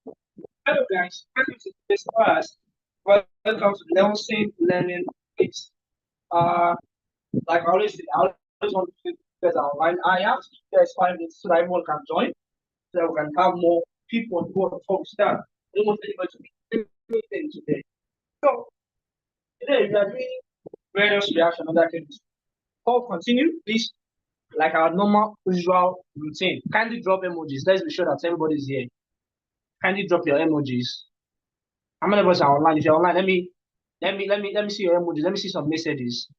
Hello guys, welcome to this class. Welcome to Nelson Learning It's like I always say, I always want to do this online. I asked you guys 5 minutes so that everyone can join, so that we can have more people on board before we start. I don't want anybody to be anything today. So today we are doing various reaction and other things. Before we continue, please, like our normal usual routine, kindly drop emojis. Let's be sure that everybody's here. Kindly drop your emojis. How many of us are online? If you're online, let me see your emojis. Let me see some messages.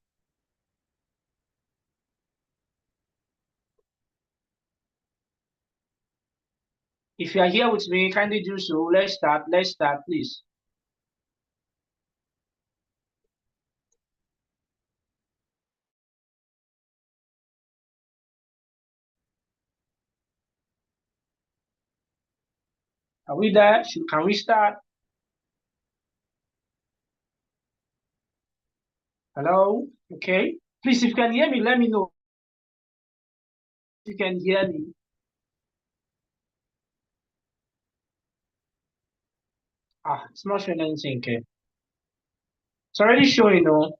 If you are here with me, kindly do so. Let's start. Let's start, please. Are we there? Can we start? Hello? Okay. Please, if you can hear me, let me know. If you can hear me. It's not showing anything, okay. It's already showing, though.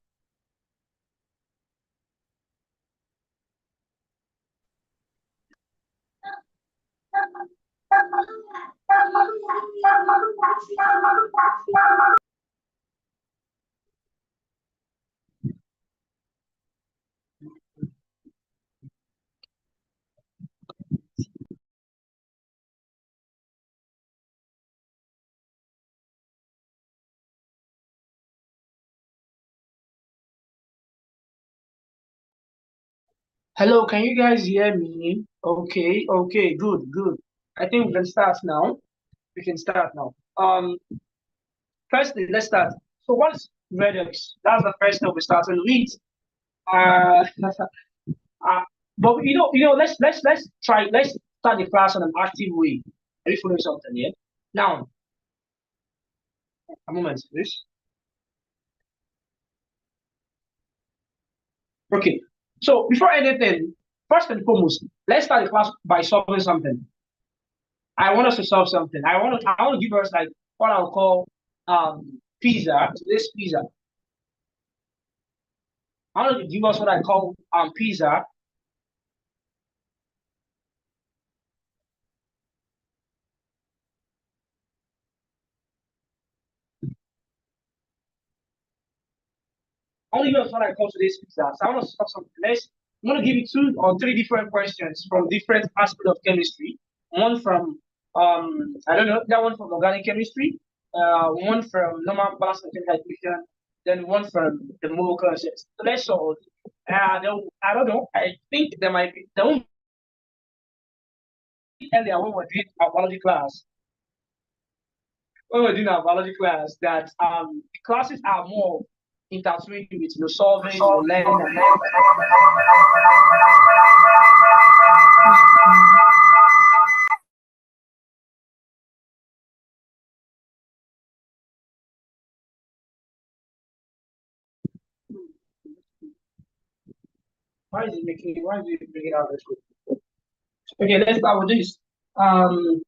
Hello, can you guys hear me? Okay, okay, good, good. I think we can start now. We can start now. Firstly, let's start. So what's REDOX? That's the first thing we started with. Uh, uh, but let's try. Let's start the class in an active way. Are you following something here? Now, a moment, please. Okay. So before anything, first and foremost, let's start the class by solving something. I want us to solve something. I want to give us like what I'll call pizza. Today's pizza. I want to give us what I call pizza. I want to give us what I call today's pizza. So I want to solve something. I'm going to give you 2 or 3 different questions from different aspects of chemistry. One from I don't know, that one from organic chemistry, one from normal balance and chemical equation, then one from the molecular concepts. So let's solve. I don't know. I think there won't be earlier when we're doing our biology class. When we're doing our biology class, that the classes are more intertwined with solving, learning, and learning. Why is it bringing out this way? Okay, let's start with this. Um,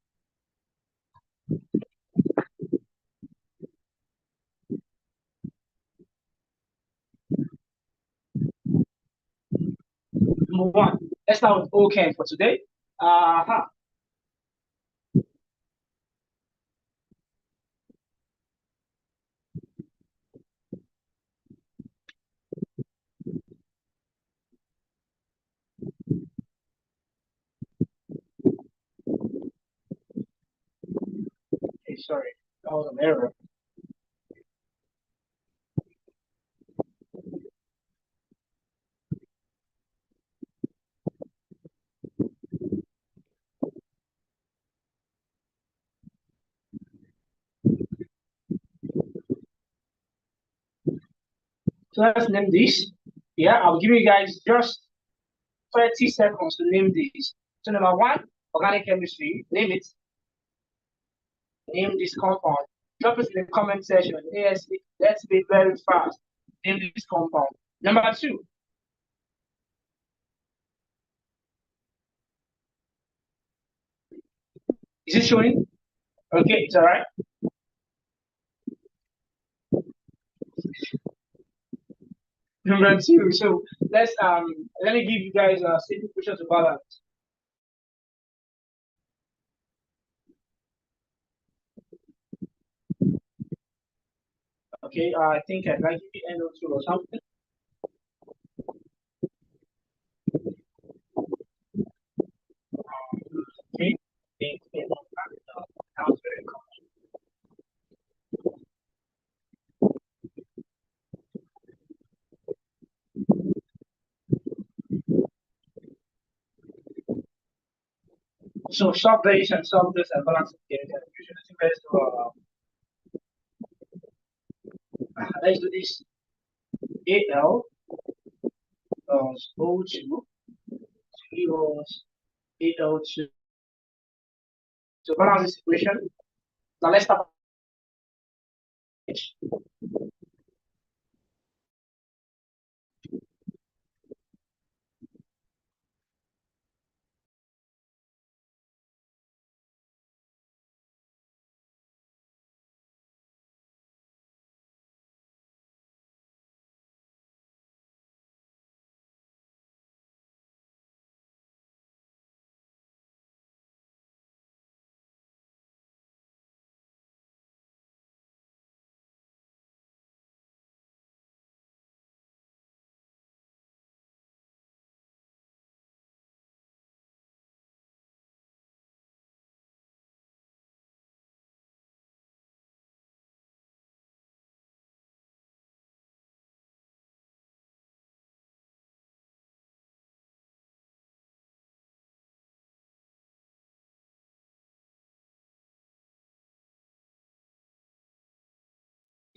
Number one. Let's start with OK for today. Uh-huh. Okay, sorry. That was an error. So let's name this. Yeah, I'll give you guys just 30 seconds to name this. So number one, organic chemistry. Name it. Name this compound. Drop it in the comment section. Yes, let's be very fast. Name this compound. Number two. Is it showing? Okay, it's all right. Number two. So let me give you guys a simple question to balance. Okay, I think I'd like to end two or something. Okay, think sounds very cool. So stop base and stop this and balance the game. Usually, let's do this. AL O2 equals AL2. So balance this equation. Now let's start.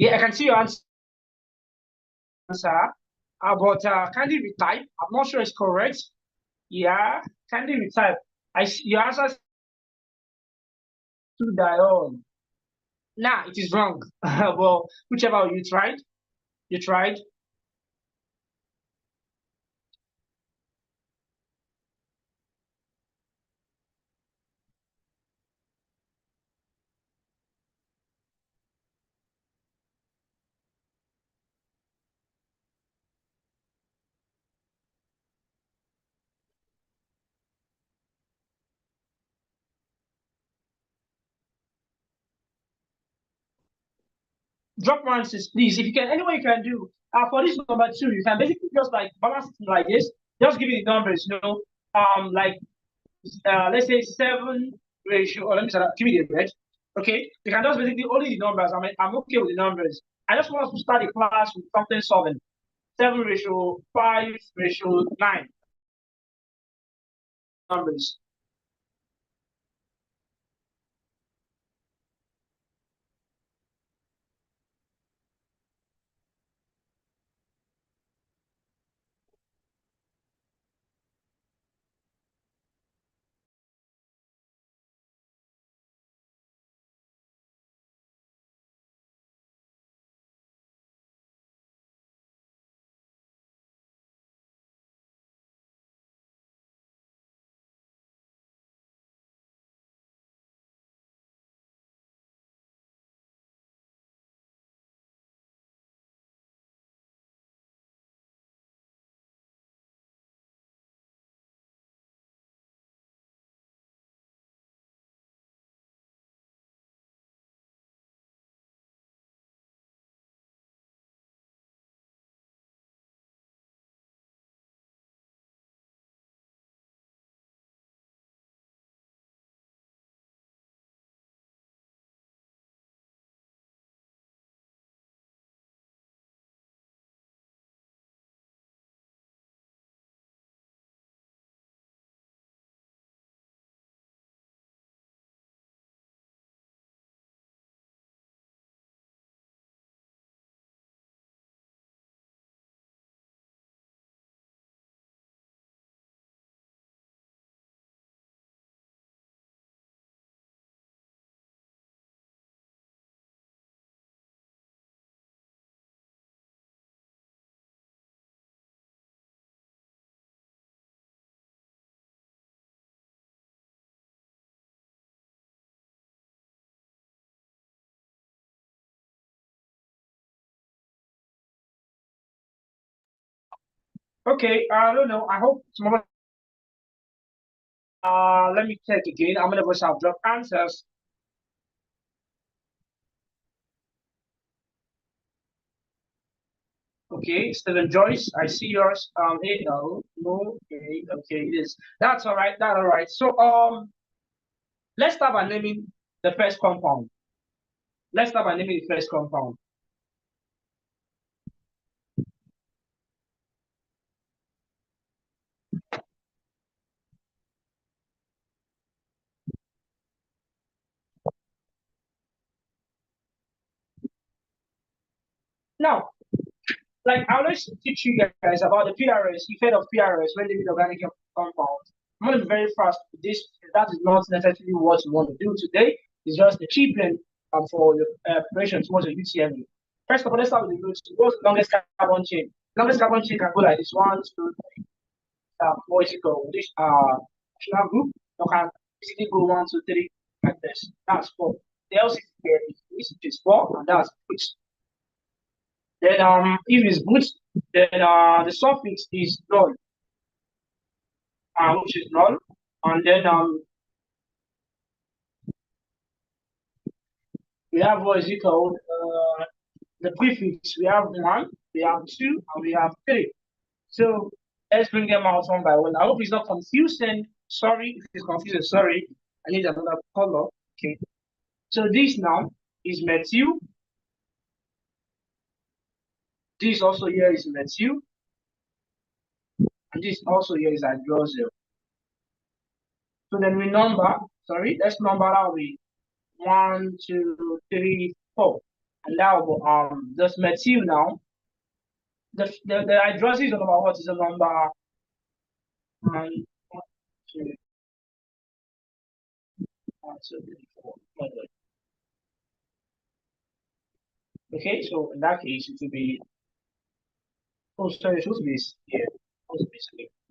Yeah, I can see your answer, but kindly retype. I'm not sure it's correct. Yeah, kindly retype. Your answer is to diol. Nah, it is wrong. Well, whichever you tried, you tried. Drop more answers, please. If you can, anyway, you can do. For this number two, you can basically just like balance it like this. Just give me the numbers, like let's say 7 ratio, or let me say, give me the red. Okay, you can just basically only the numbers. I'm okay with the numbers. I just want us to start the class with something solving. 7 ratio 5 ratio 9 numbers. Okay, I don't know. I hope tomorrow. Let me check again. I'm gonna go drop answers. Okay, Stephen Joyce, I see yours. Hey, no, okay, it is. That's all right. That's all right. So, let's start by naming the first compound. Let's start by naming the first compound. Now, like I always teach you guys about the PRS, effect of PRS when they need organic compounds. I'm gonna be very fast with this. That is not necessarily what you want to do today. It's just the cheaping for the preparation towards the UTME. First of all, let's start with the roots. What's the longest carbon chain? Longest carbon chain can go like this: one, two, three, four, is equal. This functional group, you can basically go one, two, three like this. That's four. The LCD is four, and that's roots. Then if it's boots, then the suffix is null, which is null. And then we have what is it called? The prefix. We have one, we have two, and we have three. So let's bring them out one by one. I hope it's not confusing. Sorry if it's confusing. Sorry, I need another color. Okay. So this now is methyl. This also here is methyl, and this also here is hydroxyl. So then we number. Sorry, let's number how we one, two, three, four. And now this methyl now. The hydroxyl is number what is the number one, two, one, two, three, four. Okay, so in that case it will be sorry, it's supposed to be here. Supposed to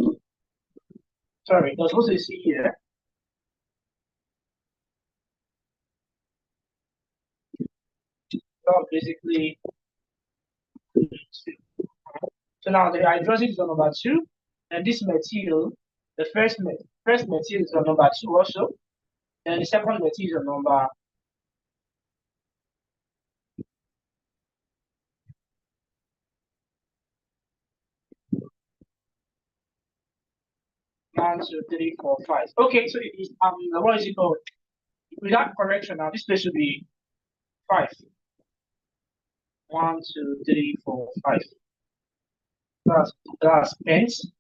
be sorry, it was supposed to be here. So basically so now the hydroxyl is on number two, and this material, the first material is on number two also, and the second material is on number 1, 2, 3, 4, 5. Okay, so it is what is it called? Without correction now, this place should be 5. 1, 2, 3, 4, 5. That's pence.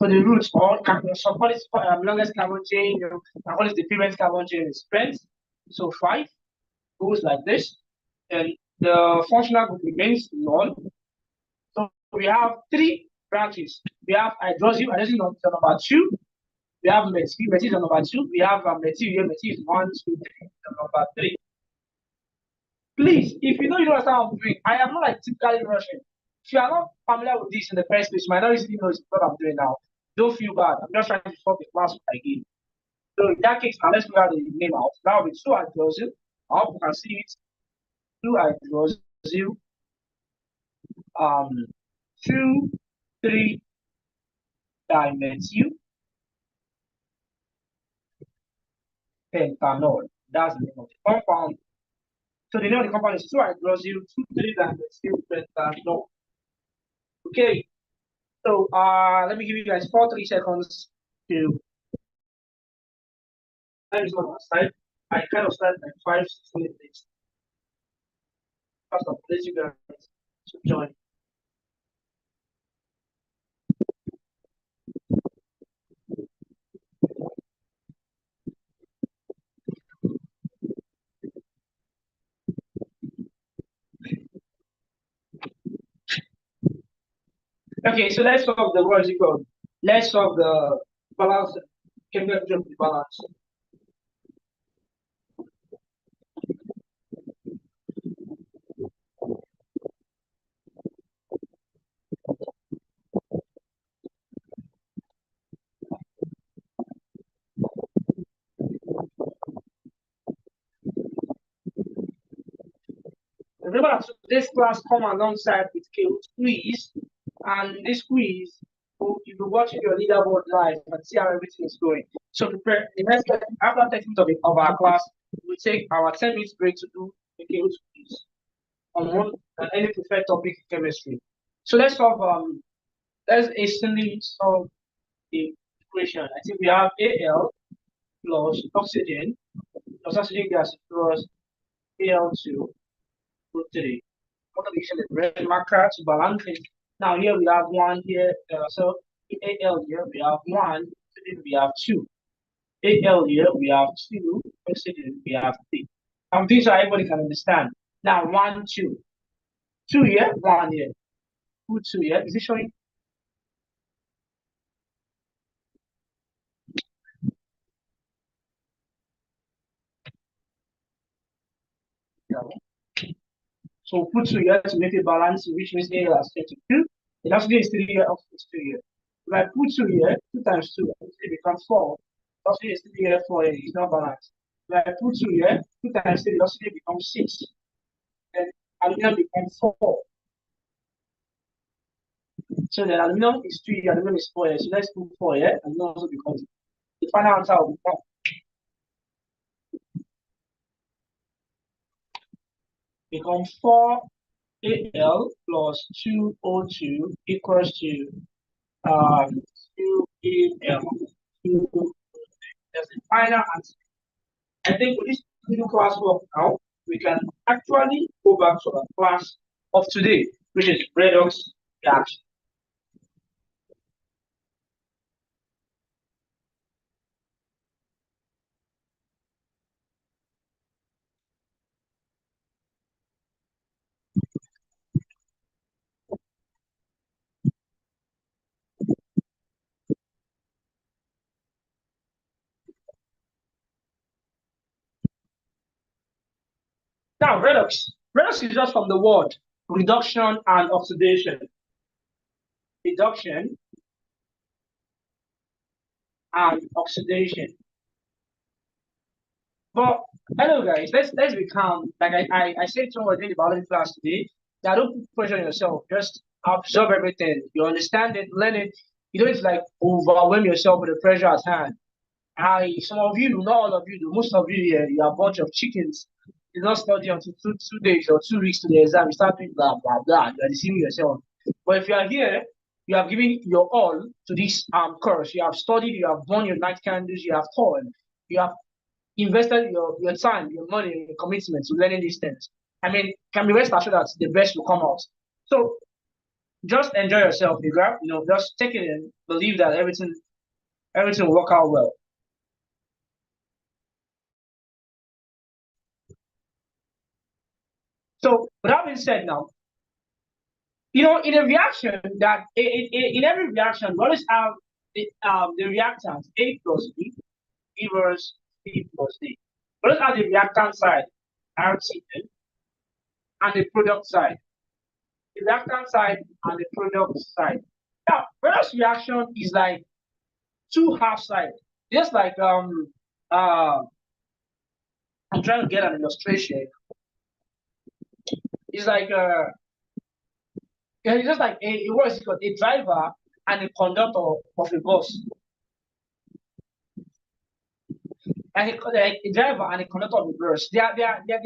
So the roots all so call it longest carbon chain, I call it the previous carbon chain is pence. So 5 goes like this, and the functional group remains null. So we have 3 branches. We have hydroxyl, hydroxyl number 2. We have methyl, methyl number 2. We have methyl here, methyl is 1, 2, 3, number 3. Please, if you know you don't understand what I'm doing, I am not like typically Russian. If you are not familiar with this in the first place, you might not easily know what I'm doing now. Don't feel bad. I'm just trying to stop the class again. So in that case, now let's figure out the name out. Now with 2 hydroxyl, I hope you can see it. 2 hydroxyl, um, 2, 3 dimethyl pentanol. That's the name of the compound. So the name of the compound is 2 hydroxyl, 2, 3 dimethyl pentanol. Okay, so let me give you guys 3 seconds to time is on our side. I kind of start like 5, 6 minutes. First of all, please you guys to join. Okay, so let's solve the what is it called? Let's solve the balance. Can we jump the balance? Remember that this class come alongside with K2 squeeze. And this quiz, you'll be watching your leaderboard live and see how everything is going. So prepare the next after 10 minutes of our class, we take our 10 minutes break to do a chemistry quiz on one any preferred topic in chemistry. So let's instantly solve the equation. I think we have Al plus oxygen gas plus Al2 put 3. What are we using the red marker to balance it? Now here we have one here. So in Al here we have one, oxygen we have two. Al here we have two, oxygen we have three. I'm thinking so everybody can understand. Now one, two. Two here, one here. Put two here. Is it showing? No. So put two here to make it balance, which means A has 32. It actually is 3 here, oxygen is 2 here. If I put two here, 2 times 2, it becomes 4. Oxygen is 3 here, 4 here. It's not balanced. If I put two here, 2 times 3, oxygen becomes 6. Then aluminum becomes 4. So then aluminum is 3, aluminum is 4 here. So let's put 4 here, and aluminum also becomes the final answer will become 4 Al plus 2O2 equals to 2 Al. That's the final answer. I think with this little classwork now, we can actually go back to our class of today, which is redox reaction. Now, redox. Redox is just from the word reduction and oxidation. Reduction and oxidation. But hello guys, let's be calm. Like I said to you in the biology class today, that don't put pressure on yourself. Just absorb everything. You understand it, learn it. You don't like overwhelm yourself with the pressure at hand. Some of you do, not all of you do. Most of you here, you are a bunch of chickens. You don't study until 2 days or 2 weeks to the exam. You start doing blah blah blah. You are deceiving yourself. But if you are here, you have given your all to this course. You have studied. You have burn your night candles. You have toiled. You have invested your time, your money, your commitment to learning these things. I mean, can be rest assured that the best will come out. So just enjoy yourself, you know, just take it in, believe that everything will work out well. So with that being said now, you know, in a reaction that in every reaction, we always have the reactants A plus B equals C plus D. We always have the reactant side, RCN, and the product side. The reactant side and the product side. Now, redox reaction is like two half sides. Just like I'm trying to get an illustration. It's like it's just like what is it called? A driver and a conductor of a bus. And a driver and a conductor of a bus. They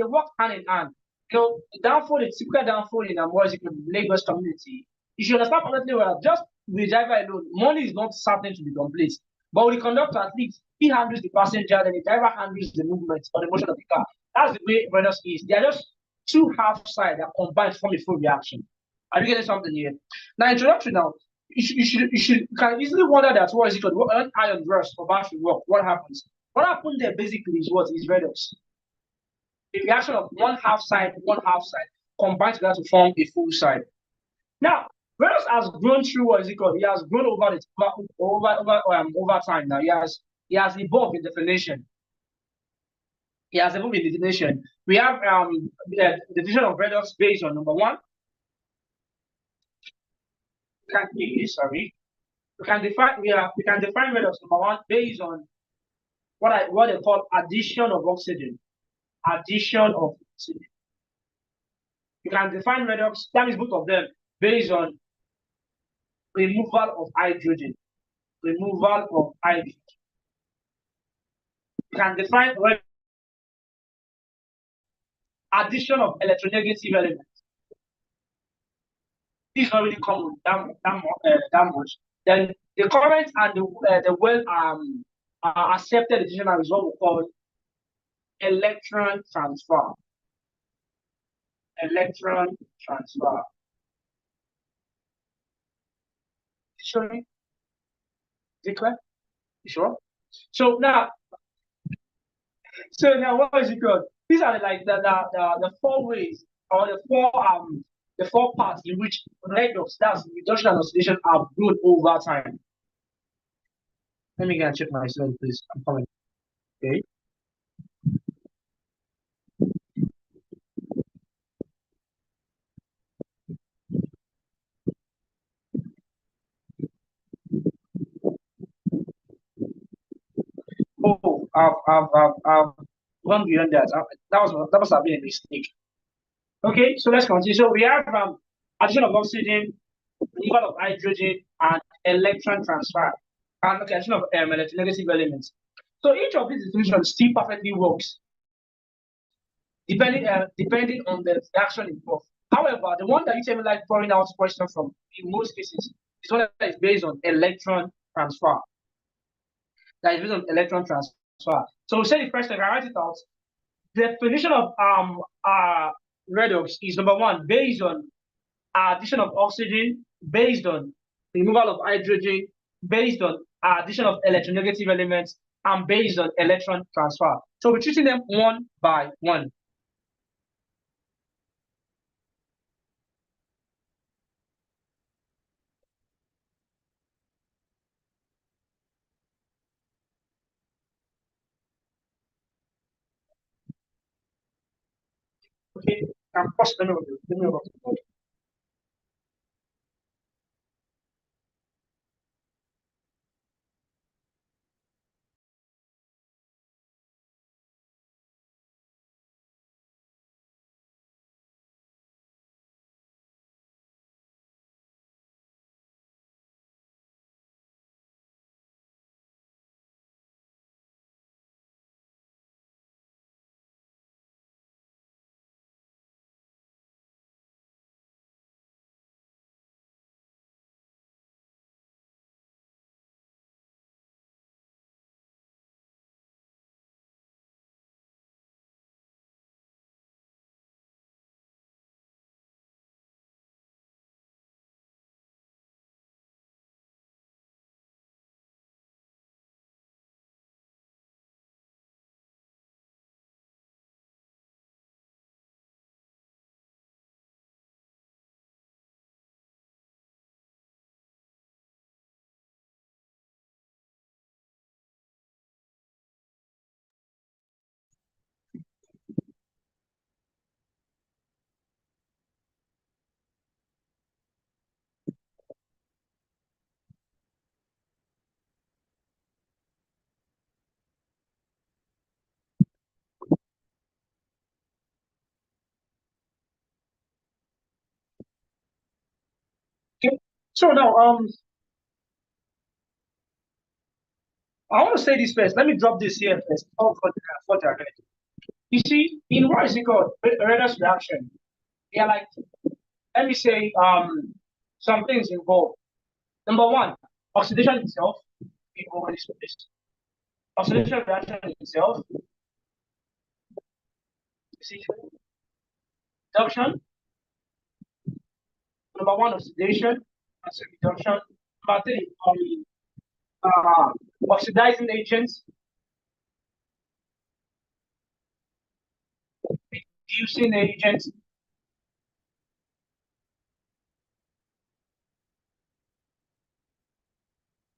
work hand in hand. You know, the typical downfall in what is it called, Lagos community. You should understand completely well. Just with the driver alone, money is not certain to be complete. But with the conductor, at least he handles the passenger, then the driver handles the movement or the motion of the car. That's the way redox is. They are just two half sides that combine to form a full reaction. Are you getting something here? Now, introduction now. You can easily wonder that what is it called? What iron rust or battery work? What happens? What happened there basically is what is redox. The reaction of one half side combined together to form a full side. Now, redox has grown through what is it called? He has grown over time. Now he has evolved in definition. He has evolved in definition. We have the definition of redox based on number one. Sorry. We can define redox number one based on what they call addition of oxygen. Addition of oxygen. You can define redox, that is both of them, based on removal of hydrogen. Removal of hydrogen. You can define addition of electronegative elements. This is not really common that much. Then the current and the well accepted addition is what we call electron transfer. Electron transfer. Sorry, is it clear? You sure? So now, what is it called? These are like the four ways or the four parts in which redox, that's reduction and oxidation, are grown over time. Let me go and check my slide, please. I'm coming. Okay. Oh, I've gone beyond that. That must have been a mistake. Okay, so let's continue. So we have addition of oxygen, removal of hydrogen, and electron transfer, and addition of electronegative elements. So each of these definitions still perfectly works, depending on the reaction involved. However, the one that you tell me like throwing out questions from in most cases is one that is based on electron transfer. That is based on electron transfer. So we say the first thing, I write it out. The definition of redox is number one, based on addition of oxygen, based on removal of hydrogen, based on addition of electronegative elements, and based on electron transfer. So we're treating them one by one. Okay, and first, let me Okay. So now, I want to say this first. Let me drop this here first. For the You see, in what is it called? Redox reaction. They are like, let me say, some things involved. Number one, oxidation itself. We go over this. Oxidation reaction itself. You see, reduction. Number one, oxidation. That's reduction. Number three, oxidizing agents, reducing agents.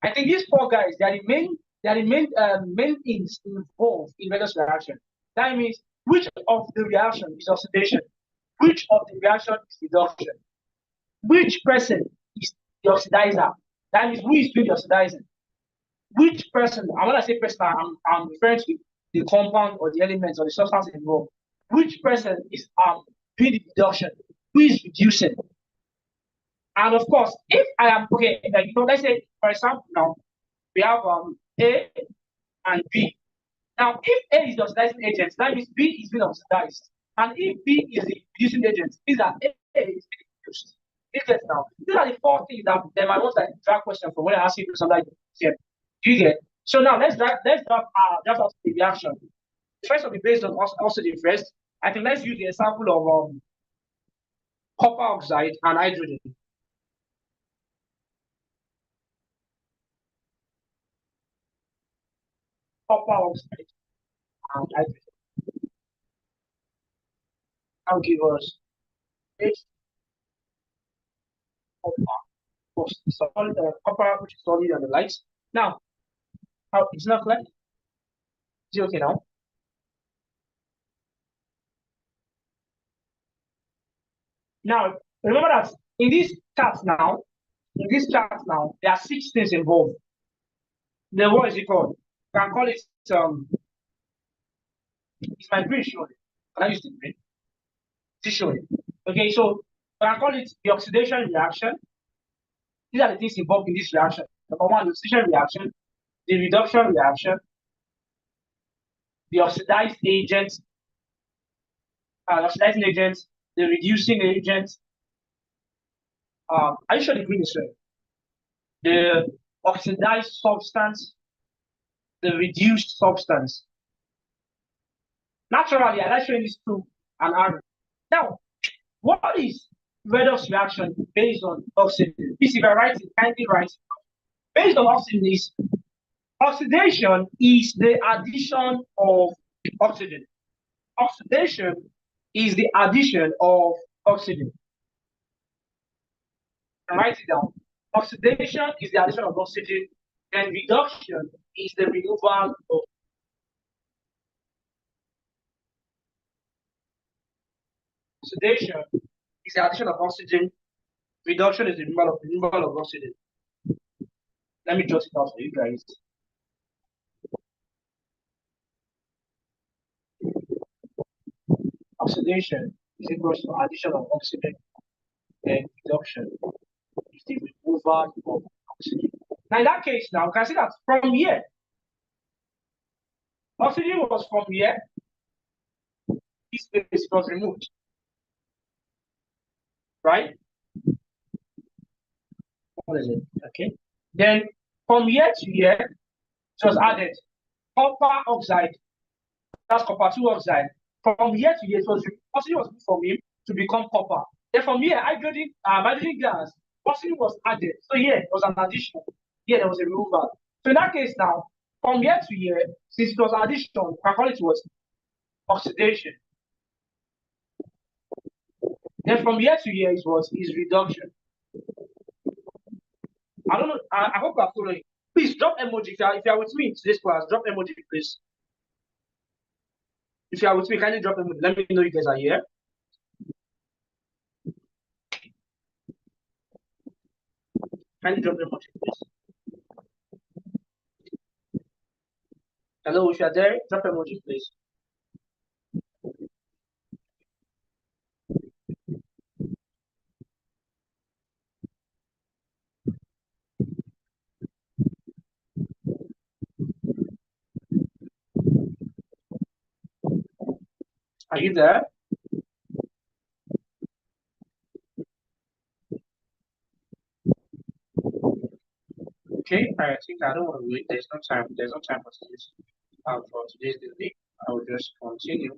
I think these four guys, they are the main things involved in redox reaction. That means which of the reaction is oxidation, which of the reaction is reduction, which person is the oxidizer. That means who is doing the oxidizing. Which person, and when I say person, I'm referring to the compound or the elements or the substance involved. Which person is doing the reduction? Who is reducing? And of course, if I am okay, like, let's say for example now we have A and B. Now, if A is the oxidizing agent, that means B is being oxidized. And if B is the reducing agent, means that A is being reduced. You get now? These are the four things that they might want to drag question from when I ask you something like this. Do you get? So now let's drop out the reaction. First will be based on oxygen first. I think let's use the example of copper oxide and hydrogen. Copper oxide and hydrogen. I'll give us H copper, solid, copper which is solid and the likes. Now, how it's not clear? Is it okay now? Now, remember that in this chart now, there are six things involved. The what is it called? You can call it it's my green showing. Can I use the green? It's showing. Okay, so you can call it the oxidation reaction. These are the things involved in this reaction. Number one, the oxidation reaction, the reduction reaction, the oxidized agent, oxidizing agent, the reducing agent. Are you sure the green is red? The oxidized substance, the reduced substance. Naturally, I like showing this to an arrow. Now, what is redox reaction based on oxygen? Please, if I write it, kindly write. Based on oxygen is oxidation is the addition of oxygen. Oxidation is the addition of oxygen. Write it down. Oxidation is the addition of oxygen, and reduction is the removal of oxidation is the addition of oxygen. Reduction is the removal of oxygen. Let me jot it out for you guys. Oxidation is equal to addition of oxygen, and reduction is the removal of oxygen. Now, in that case, now we can see that from here, oxygen was from here, this space was removed, right? What is it? Okay. Then from here to here, it was added copper oxide. That's copper 2 oxide. From here to here, it was oxygen was moved from him to become copper. Then from here, hydrogen gas, oxygen was added. So here it was an addition. Here there was a removal. So in that case now, from here to here, since it was addition, I call it was oxidation. Then from here to here is reduction. I don't know. I hope you are following. Please drop emoji if you are with me in today's class. Drop emoji, please. If you are with me, kindly drop emoji. Let me know you guys are here. Kindly drop emoji, please. Hello, if you are there, drop emoji, please. Are you there? Okay, I think I don't want to wait. There's no time. There's no time for this. For today's delay, I will just continue.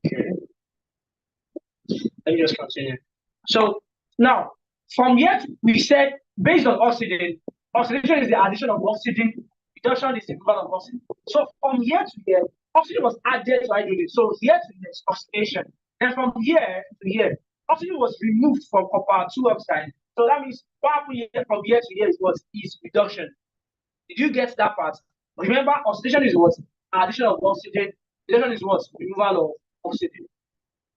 Okay, let me just continue. So now, from here, we said based on oxygen, oxidation is the addition of oxygen, reduction is the removal of oxygen. So from here to here, oxygen was added to hydrogen. So here to here is oxidation. And from here to here, oxygen was removed from copper 2 oxide. So that means what happened here from here to here is reduction. Did you get that part? Remember, oxidation is what? Addition of oxygen. Reduction is what? Removal of oxygen.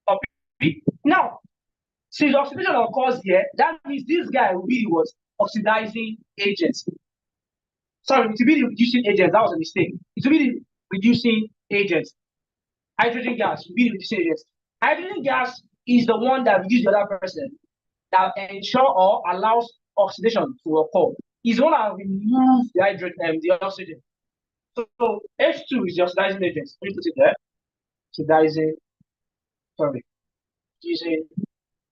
Okay. Now, since oxidation occurs here, that means this guy really was oxidizing agent. Sorry, it will be the reducing agent. That was a mistake. It will be the reducing agent. Hydrogen gas will be the reducing agent. Hydrogen gas is the one that reduces the other person, that ensure or allows oxidation to occur. Is the one that removes the hydrogen, the oxygen. So H2 is the oxidizing agent. Let me put it there. Oxidizing, sorry, reducing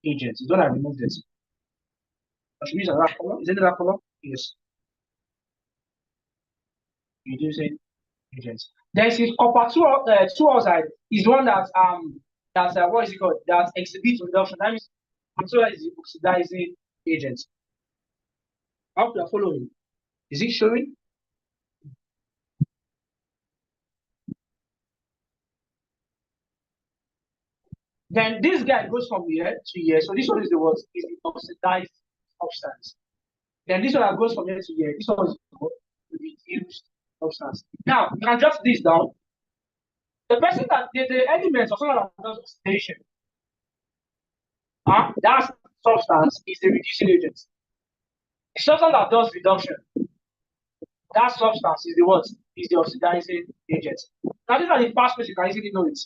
agent. It's the one that removes it. I should use another color. Is it another color? Yes. Reducing agents. Then since copper two oxide is the one that what is it called? That exhibits reduction. That means copper is the oxidizing agent. I hope you are following. Is it showing? Then this guy goes from here to here. So this one is the oxidized substance. Then this one goes from here to here. This one is the reduced substance. Now you can jot this down. The person that the elements of someone that does oxidation, that substance is the reducing agent. The substance that does reduction, that substance is the what? Is the oxidizing agent. Now these are the fast ways you can easily know it.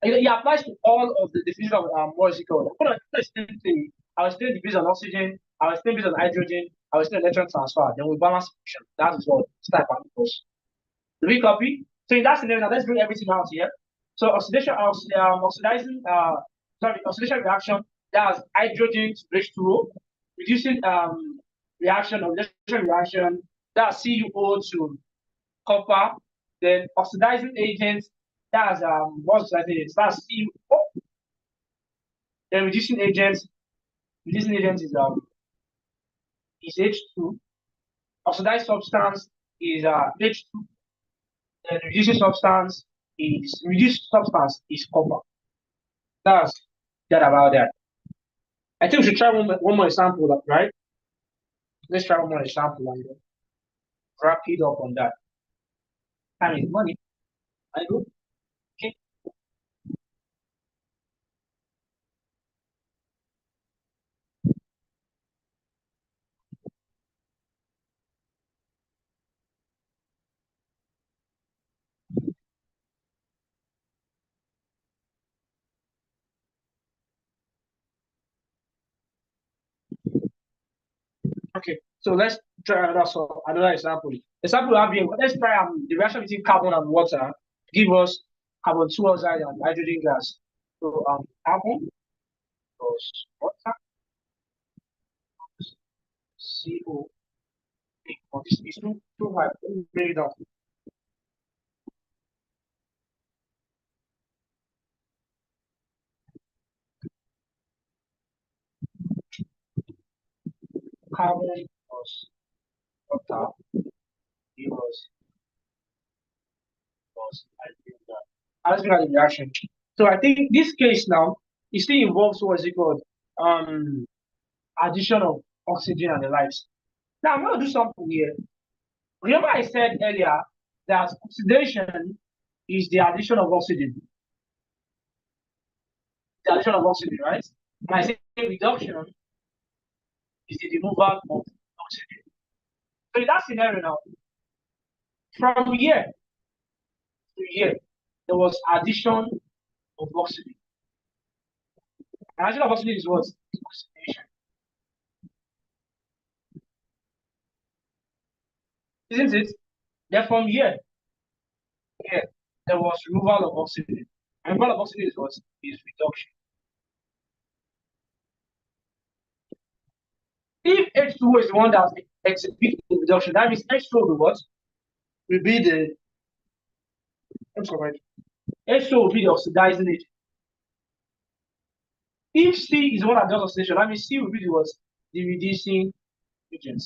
It applies to all of the definition of what is it called? I will explain the based on oxygen, I will explain based on hydrogen, I will explain electron transfer, then we balance function. That is what type of course. Do we copy? So in that scenario, now let's bring everything out here. So oxidation reaction, that's hydrogen to H2O, reducing oxidation reaction, that's CuO to copper, then oxidizing agents, that's what's that? That's CuO. Then reducing agents is H2. Oxidized substance is H2. Then reduced substance is copper. That's that about that. I think we should try one more example, right? Let's try one more example and wrap it up on that. Time is money. I go. Okay. Okay. So let's try another example. Example have here. Let's try the reaction between carbon and water give us carbon 2 oxide and hydrogen gas. So carbon plus water CO. This is too high. Bring it down. Carbon plus water equals plus hydrogen gas. Let's look at the reaction. So I think this case now it still involves what is it called addition of oxygen and the likes. Now I'm going to do something here. Remember I said earlier that oxidation is the addition of oxygen. The addition of oxygen, right? And I say reduction is the removal of oxygen. So in that scenario now, from here to here, there was addition of oxygen. And addition of oxygen is what? Oxidation. Isn't it? Then from here, there was removal of oxygen. And removal of oxygen is what? Is reduction. If H2O is the one that exhibits the reduction, that means H2O will what? Will be the H2O will be the oxidizing agent. If C is the one that does oxidation, that means C will be the what? The reducing agent.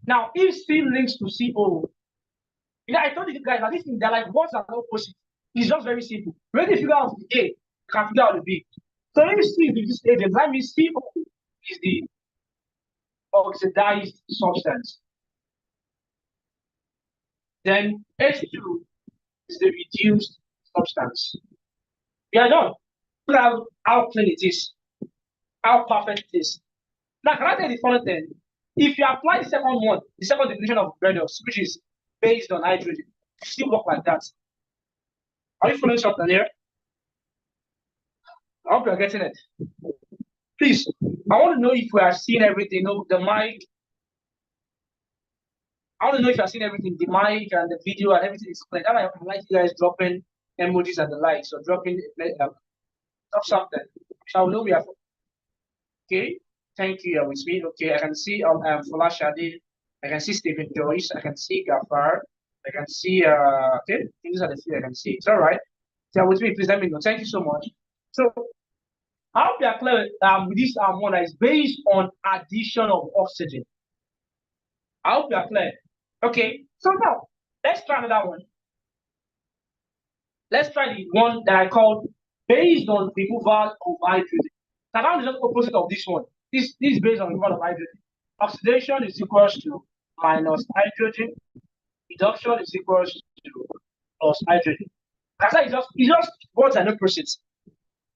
Now, if C links to CO, I told you guys that this thing, they're like words are not opposite. It's just very simple. When you figure out the A, you can figure out the B. So if C is the reducing agent, that means CO is the oxidized substance. Then H2 is the reduced substance. We are done. Look at how clean it is, how perfect it is. Now, can I tell you the funny thing? If you apply the second one, the second definition of redox, which is based on hydrogen, it still work like that. Are you following something here? I hope you're getting it. Please, I want to know if we are seeing everything. No, the mic. I want to know if you are seeing everything, the mic and the video and everything is clear. I like you guys dropping emojis and the likes or dropping something. So I know we are okay. Thank you. You're with me. Okay, I can see Folashade. I can see Stephen Joyce. I can see Gafar. I can see okay. These are the few I can see. It's all right. So with me, please let me know. Thank you so much. So I hope you are clear with this one that is based on addition of oxygen. I hope you are clear. Okay, so now let's try another one. Let's try the one that I called based on removal of hydrogen. Now that is just opposite of this one. This is based on removal of hydrogen. Oxidation is equals to minus hydrogen. Reduction is equals to plus hydrogen. That's it's just words and opposites.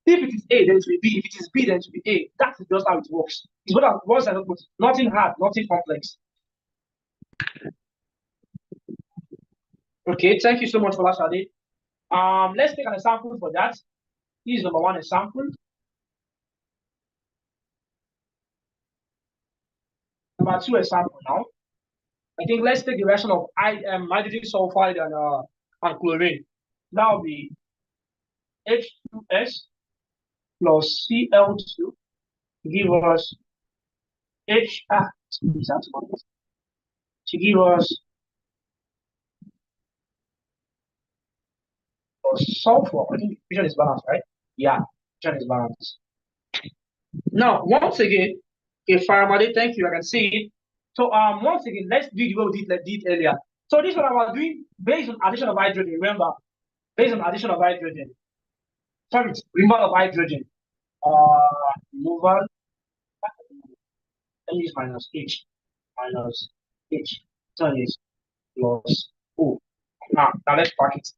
If it is A, then it will be B. If it is B, then it will be A. That's just how it works. It's words and opposites. Nothing hard, nothing complex. Okay, thank you so much for that, Shadi. Let's take an example for that. This is number one example. Number two example now. I think let's take the reaction of hydrogen sulfide and chlorine. That will be H2S plus Cl2 give us H to give us sulfur. I think vision is balanced, right? Yeah, vision is balanced. Now, once again, okay, Faramade, thank you. I can see it. So once again, let's do the way we did earlier. So this one I was doing based on addition of hydrogen. Remember, based on addition of hydrogen. Sorry, removal of hydrogen. Removal. Let me use minus H. Minus H. So is plus O. Now let's pack it.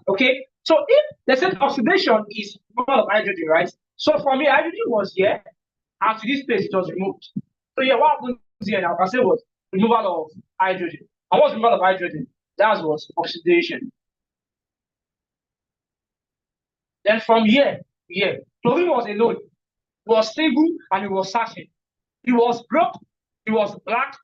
Okay. So if the set oxidation is removal of hydrogen, right? So for me, hydrogen was here, and to this place it was removed. So yeah, what happens here now? I can say what removal of hydrogen. And what's removal of hydrogen? That was oxidation. Then from here, chlorine was alone. It was single and it was searching. It was broke, it was black.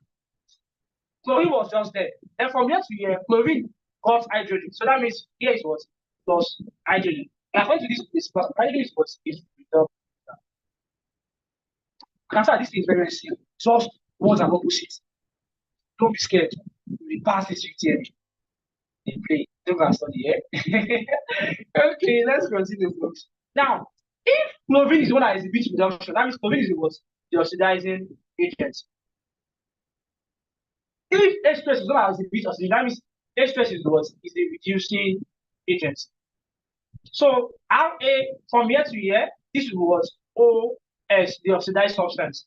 Chlorine was just there. And from here to here, chlorine got hydrogen. So that means here is what plus hydrogen. And according to this plus hydrogen is what is the cancer. This is very simple. Just words and opposites. Don't be scared. We pass this with they play. Don't go and study, yeah? Okay, let's continue, folks. Now, if chlorine is one that exhibits reduction, that means chlorine is what? The oxidizing agent. If H stress is one that exhibits oxidation, that means H stress is what? Is the reducing agent. So Ra from here to here, this was OS, the oxidized substance.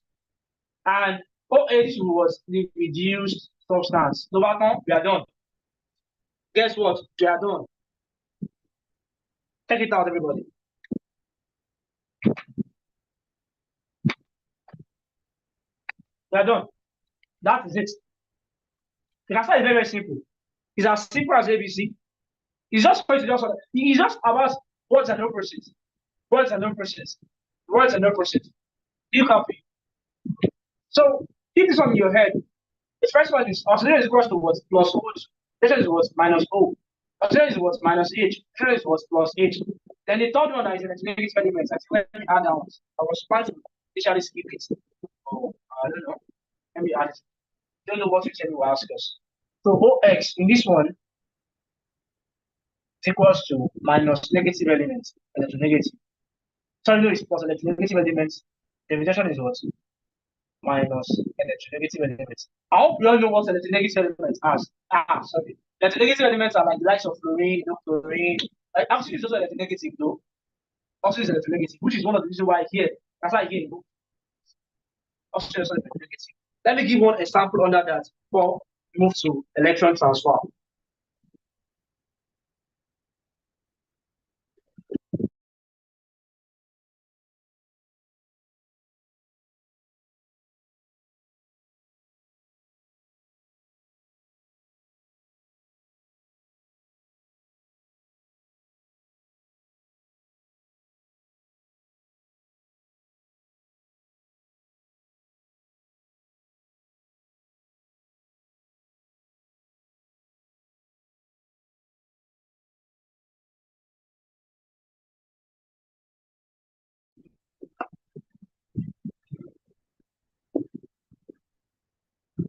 And OH was the reduced substance. So we are done. Guess what? We are done. Check it out, everybody. We are done. That is it. The answer is very, very simple. It's as simple as ABC. It's just going to it's just about words and opposites. Words and opposites. Words and opposites. You copy. So keep this on your head. The first one is oxidation is equal to what? Plus O. Oxidation is what? Minus O. Oxidation is what? Minus H. Oxidation is what? Plus H. Then the third one is electronegative elements. I think let me add that one. I was trying to initially skip it. Oh, I don't know. Let me add it. Don't know what you tell me will ask us. So OX in this one is equals to minus negative elements, electronegative. Sorry, no, it's plus electronegative elements. The reduction is what? Minus electronegative elements. I hope you all know what electronegative elements are. Sorry. Electronegative elements are like the likes of fluorine, chlorine. Like oxygen is also electronegative though. Oxygen is electronegative, which is one of the reasons why here, that's why here, oxygen is also electronegative. Let me give one example under that before we move to electron transfer.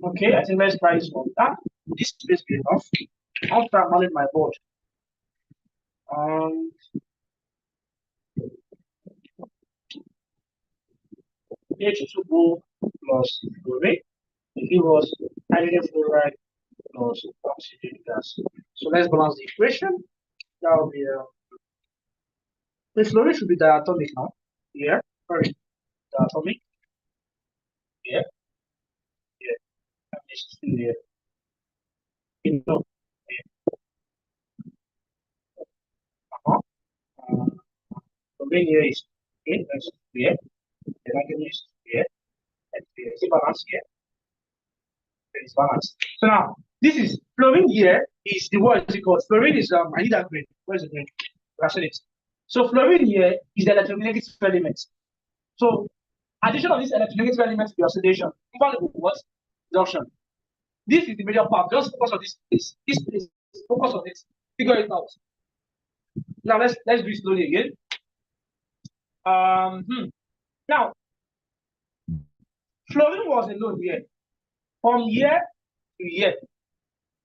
Okay, I think let's try this one. This is basically enough. I'll try manage my board. H2O plus fluoride give us hydrogen fluoride plus oxygen gas. So let's balance the equation. That will be the fluoride should be diatomic now. Yeah, sorry, diatomic. Yeah, yeah, it's still here. You know, uh-huh. Fluorine here is okay, that's here. The hydrogen is here. And here is the balance here. There is balance. So now this is fluorine here is the what is it called? Fluorine is I need that green. Where's the green? That's it. So fluorine here is the electronegative element. So addition of this electronegative element to the oxidation, equal what? Reduction. This is the major part. Just focus on this place. Focus on it. Figure it out. Now let's do it slowly again. Now fluorine was alone here. From year to year,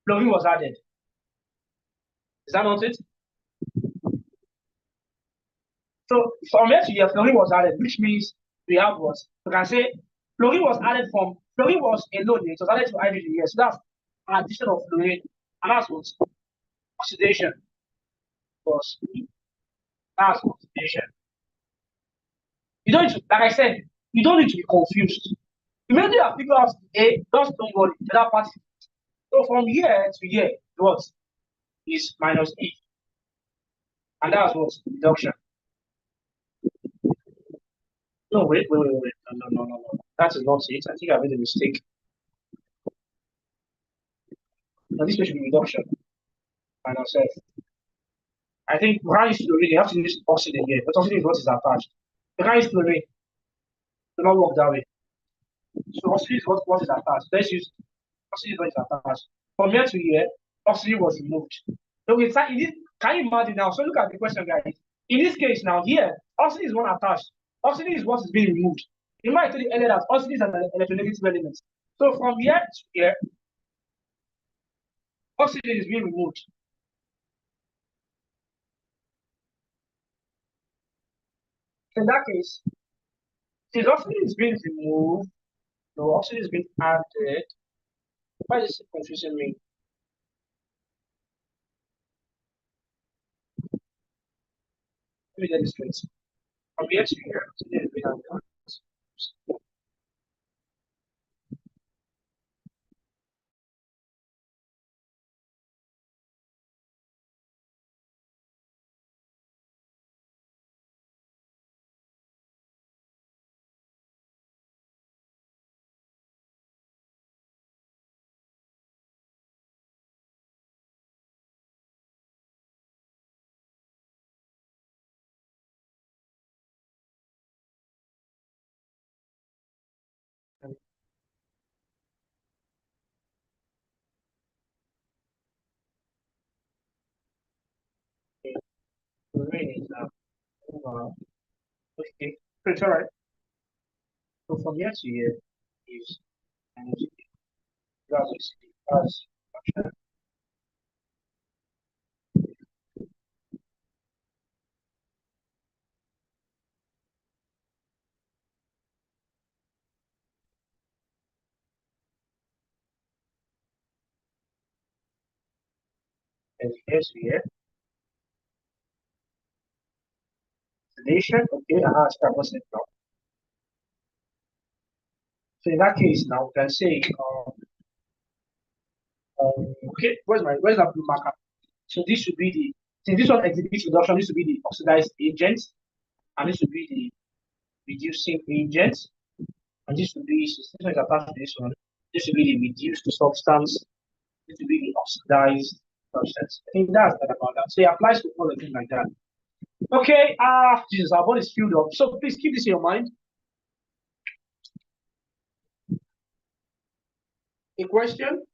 fluorine was added. Is that not it? So from year to year, fluorine was added, which means we have what? We can say fluorine was added from fluorine was alone here. It was added to hydrogen here. So that's addition of fluorine, and that's what? Oxidation. Was that's oxidation. You don't need to, like I said, you don't need to be confused. Immediately I figure out A, just don't worry, the other part. So from year to year, what is minus E? And that's what reduction. No, wait. No. That is not it. I think I made a mistake. Now this should be reduction. Minus F. I think we can't use fluorine, you have to use oxygen here, but oxygen is what is attached. You can't use fluorine. It will not work that way. So oxygen is what is attached. Let's use oxygen is what is attached. From year to year, oxygen was removed. So we start in this, can you imagine now? So look at the question, guys. In this case now, here, oxygen is one attached. Oxygen is what is being removed. You might tell you earlier that oxygen is an electronegative element. So from year to year, oxygen is being removed. In that case, since oxygen is being removed, no oxygen is being added. Why is it confusing me? Let me get this straight. From here to here, oxygen is being added. Okay, the rain is okay, it's all right. So from here to here is energy. That's and here to here. Sedation, okay, start listening now. So in that case now we can say okay, where's that blue marker? So this should be the since this one exhibits reduction, this should be the oxidized agent, and this should be the reducing agent, and this should be so this one is attached to this one. This should be the reduced substance, this should be the oxidized substance. I think that's better about that. So it applies to all the things like that. Okay, Jesus, our body is filled up. So please keep this in your mind. A question?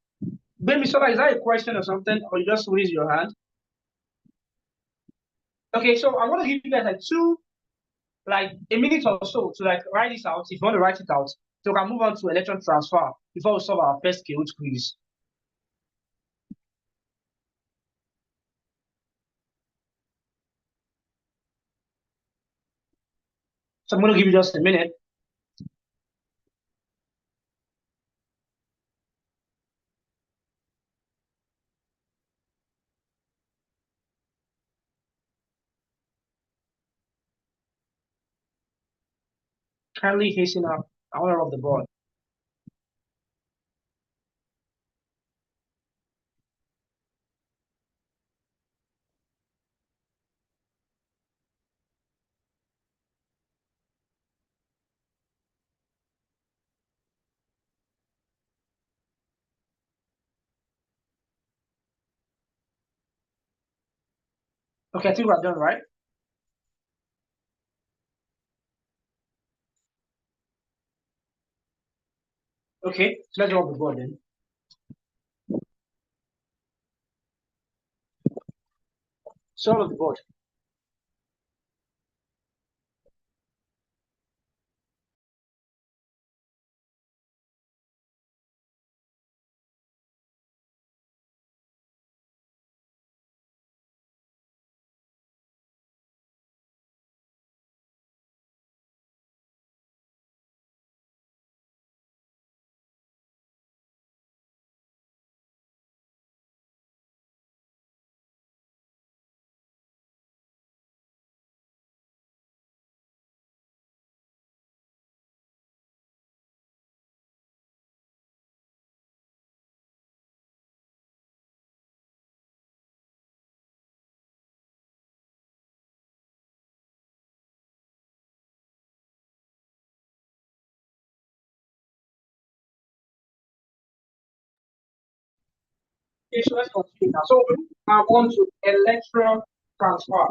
Baby Sola, is that a question or something? Or you just raise your hand? Okay, so I'm gonna give you guys like a minute or so to like write this out if you want to write it out. So we can move on to electron transfer before we solve our first Kahoot quiz. So I'm going to give you just a minute. Kindly hasten up. I want to rub the board. Okay, I think we're done, right? Okay, so let's rub the board then. So rub the board. Okay, so let's continue now. So I want to electron transfer.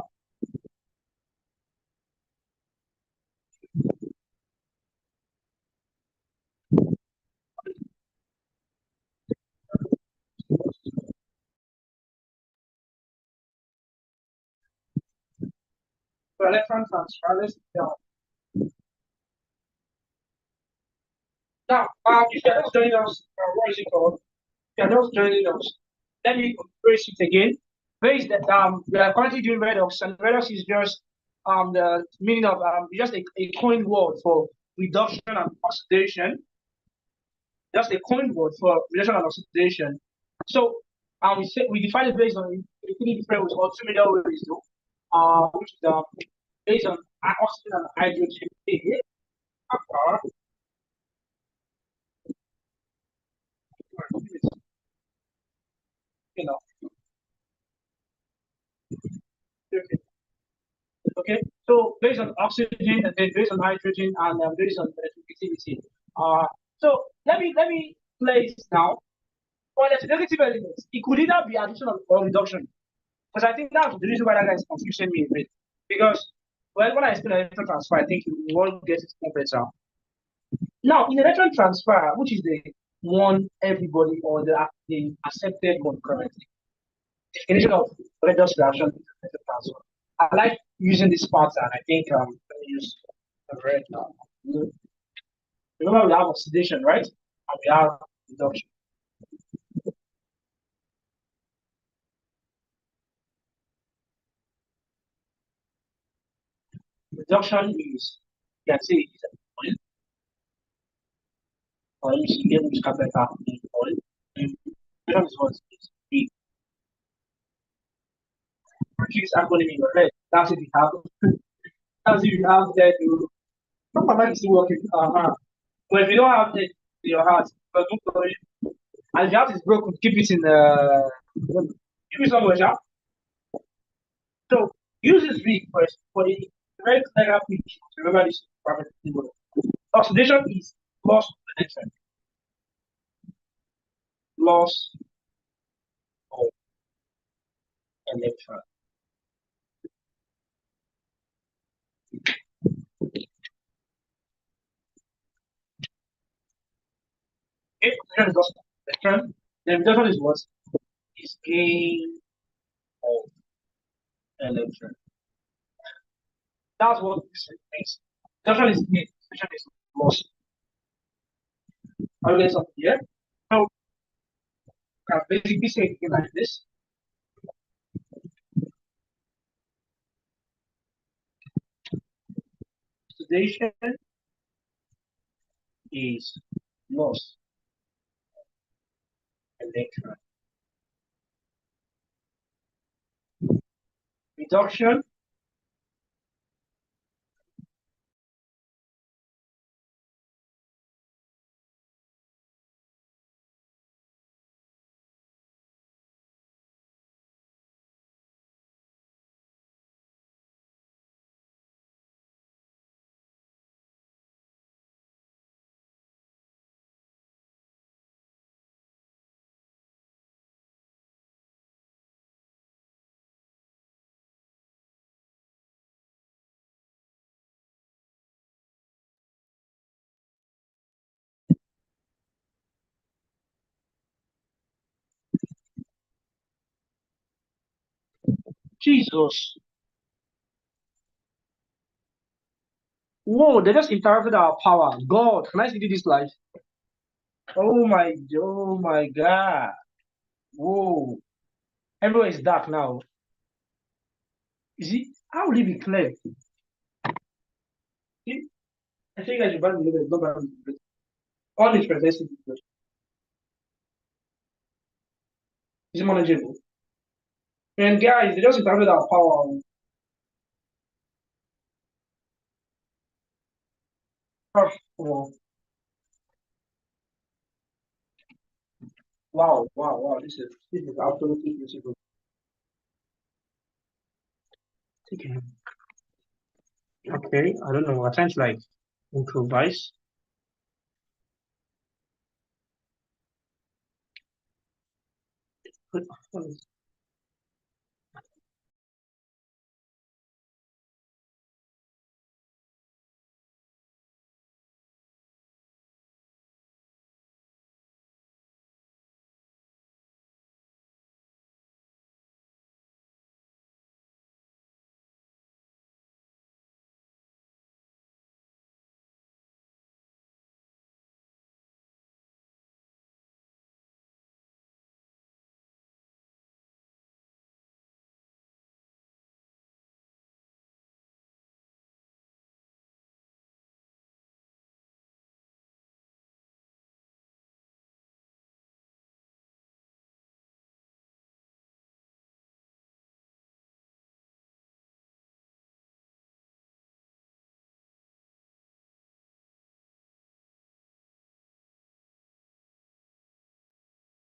So electron transfer. Let's down. Now, if you're just joining us, what is it called? If you're just joining us, let me trace it again. Base that we are currently doing REDOX, and REDOX is just the meaning of just a coin word for reduction and oxidation. Just a coin word for reduction and oxidation. So we define it based on three different ways or two middle ways though. Which is based on oxygen and hydrogen. You know, okay. So based on oxygen and then based on hydrogen and based on electricity. Uh, so let me place now. For the negative elements, it could either be addition or reduction. Because I think that's the reason why that guy is confusing me a bit. Because well, when I explain electron transfer, I think you will get it more better. Now, in electron transfer, which is the one everybody or the accepted one currently, definition of redox reaction is electron transfer. I like using this pattern. I think let me use the red now. Remember, we have oxidation, right? And we have reduction. Reduction is, you can say, it's an oil, or let me see, let me just better oil. Reduction is what is big. Reduce acronym in your head. That's if you have. That's if you have that. You, my mind is still working. But if you don't have that in your heart, but don't worry. And if your heart is broken, keep it in the. Keep it somewhere, yeah? So use this week first for the very clear picture. Remember this perfect symbol. Oxidation is loss of electron. Loss of electron. If oxidation is loss of electron, then reduction is what? Is gain of electron. That's what this means. Reduction is gain. Oxidation is loss. I'll get something here. So, can basically say it like this. Oxidation is loss electron. Reduction Jesus. Whoa, they just interrupted our power. God, can I see this live? Oh my God. Whoa. Everywhere is dark now. Is it? How will it be clear? See, I think I should buy the little, not buy the all is presented. Is it manageable? And guys, they just interrupted our power. Oh, wow. This is absolutely beautiful. Okay. Okay, I don't know. I tend to like improvise.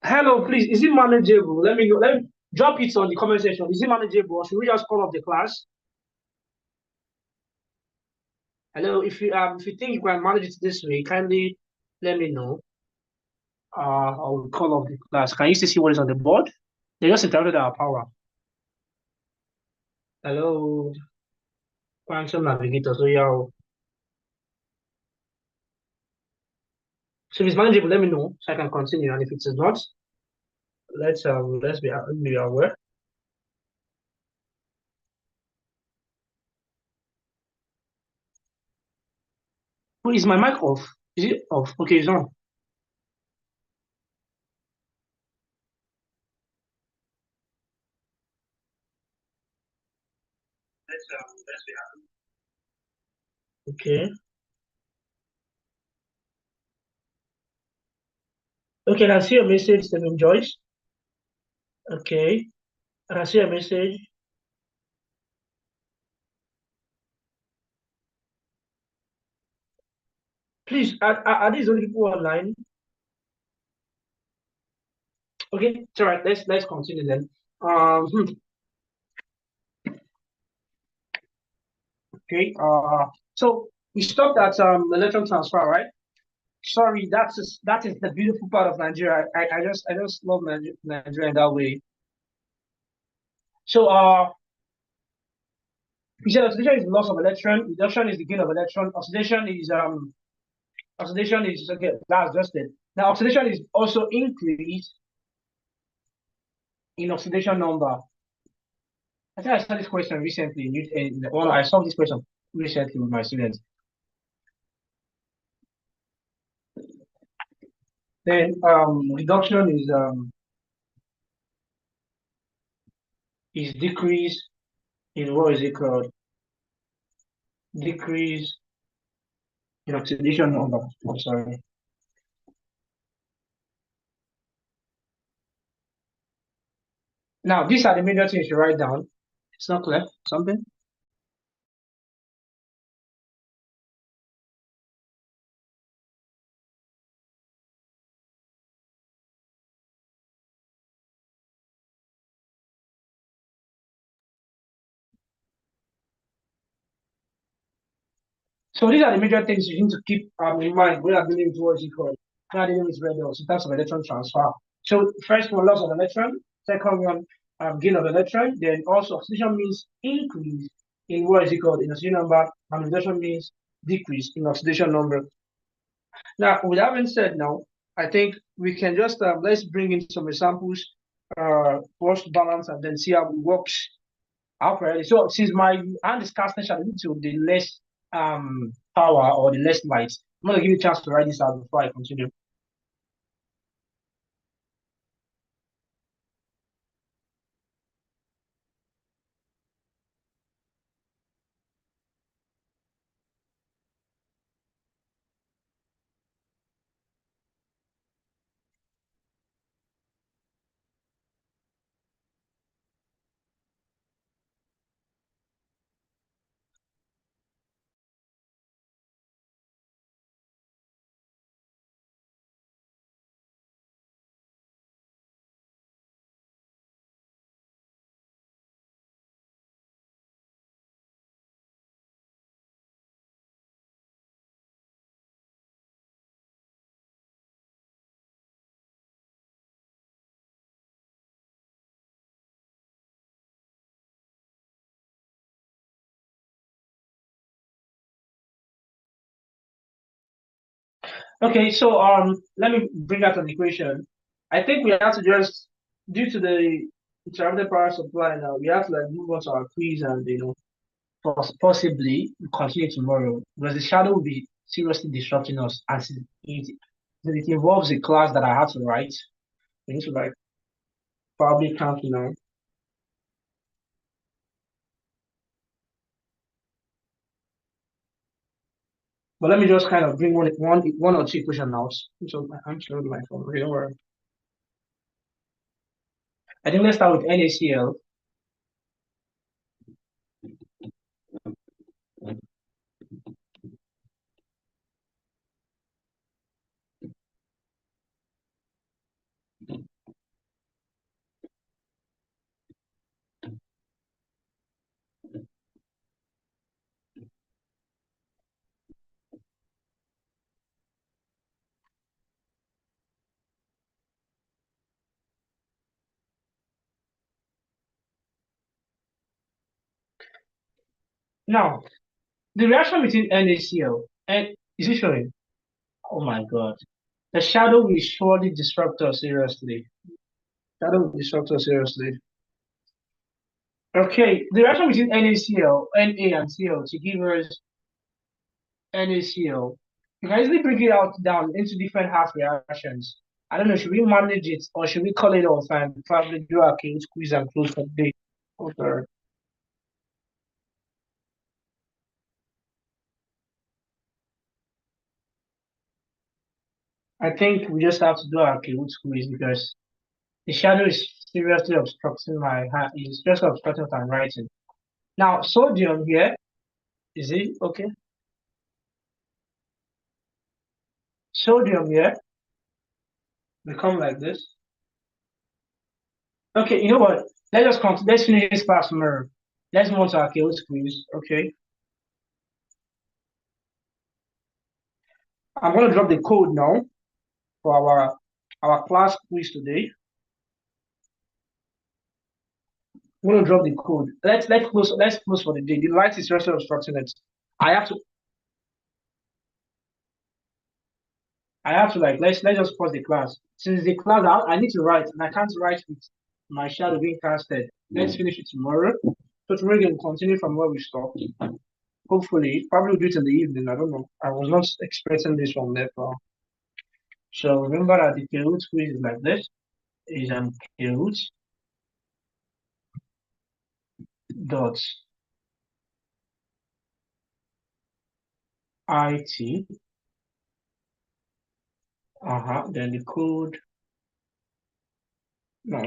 Hello, please. Is it manageable? Let me know. Let me drop it on the comment section. Is it manageable, or should we just call off the class? Hello, if you think you can manage it this way, kindly let me know. I will call off the class. Can you still see what is on the board? They just interrupted our power. Hello, Quantum Navigator. So yeah. So if it's manageable, let me know so I can continue. And if it is not, let's be aware. Oh, is my mic off? Is it off? Okay, it's on. Let's be aware. Okay. Okay, I see a message, Stephen Joyce. Okay. I see a message. Please, are these only people online? Okay, it's all right. Let's continue then. Okay. So we stopped at electron transfer, right? Sorry, that is the beautiful part of Nigeria. I just love Nigeria in that way. So we said oxidation is the loss of electron, reduction is the gain of electron, oxidation is okay, that's just it. Now oxidation is also increase in oxidation number. I think I saw this question recently. Well, I solved this question recently with my students. Then reduction is decrease in what is it called? Decrease in oxidation number. I'm sorry. Now these are the major things you write down. It's not clear. Something. So these are the major things you need to keep in mind when you're dealing with what is it called? When you're dealing with redox in terms of electron transfer. So first one, loss of electron. Second one, gain of electron. Then also oxidation means increase in what is it called in oxidation number, and reduction means decrease in oxidation number. Now, with that being said, now I think we can just let's bring in some examples, first balance, and then see how it works out. So since my hand is casting shadow to the less power or the less light, I'm gonna give you a chance to write this out before I continue. Okay, so let me bring out an equation. I think we have to just due to the interrupted power supply now, we have to like move on to our quiz and possibly continue tomorrow because the shadow will be seriously disrupting us as it involves a class that I have to write. We need to like probably count now. But let me just kind of bring one or two equation out. So I'm sure my phone. Don't worry. I think let's start with NaCl. Now, the reaction between NaCl and is it showing? Oh my god. The shadow will surely disrupt us seriously. Shadow will disrupt us seriously. Okay, the reaction between NaCl, Na and Cl to give us NaCl. You can easily break it out down into different half reactions. I don't know, should we manage it or should we call it off and probably do our case squeeze and close for the day? Okay. I think we just have to do our case squeeze because the shadow is seriously obstructing my hand. It's just obstructing what I'm writing. Now, sodium here, is it okay? Sodium here become like this. Okay, you know what? Let's finish this class tomorrow. Let's move on to our case squeeze. Okay. I'm gonna drop the code now for our class quiz today. I'm gonna drop the code. Let's close for the day. The light is just obstructing it. I have to I have to like let's just pause the class. Since the class I need to write and I can't write with my shadow being casted. Let's finish it tomorrow. So tomorrow we can continue from where we stopped. Hopefully, probably do it in the evening. I don't know. I was not expecting this from there. So remember that the Kahoot quiz is like this: is Kahoot dot it then the code. No,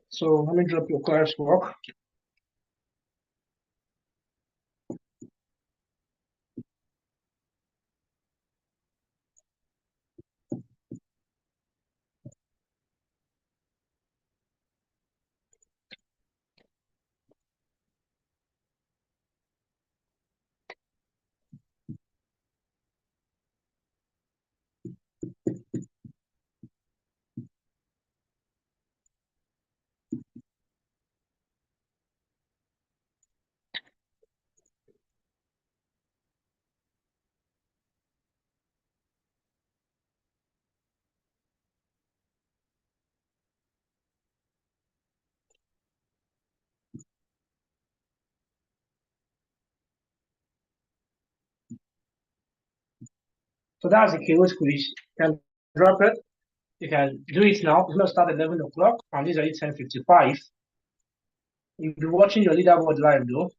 so let me drop your coursework. So that's the Kahoot quiz. You can drop it. You can do it now. It's going to start at 11 o'clock, and these are 10:55. You'll be watching your leaderboard live though.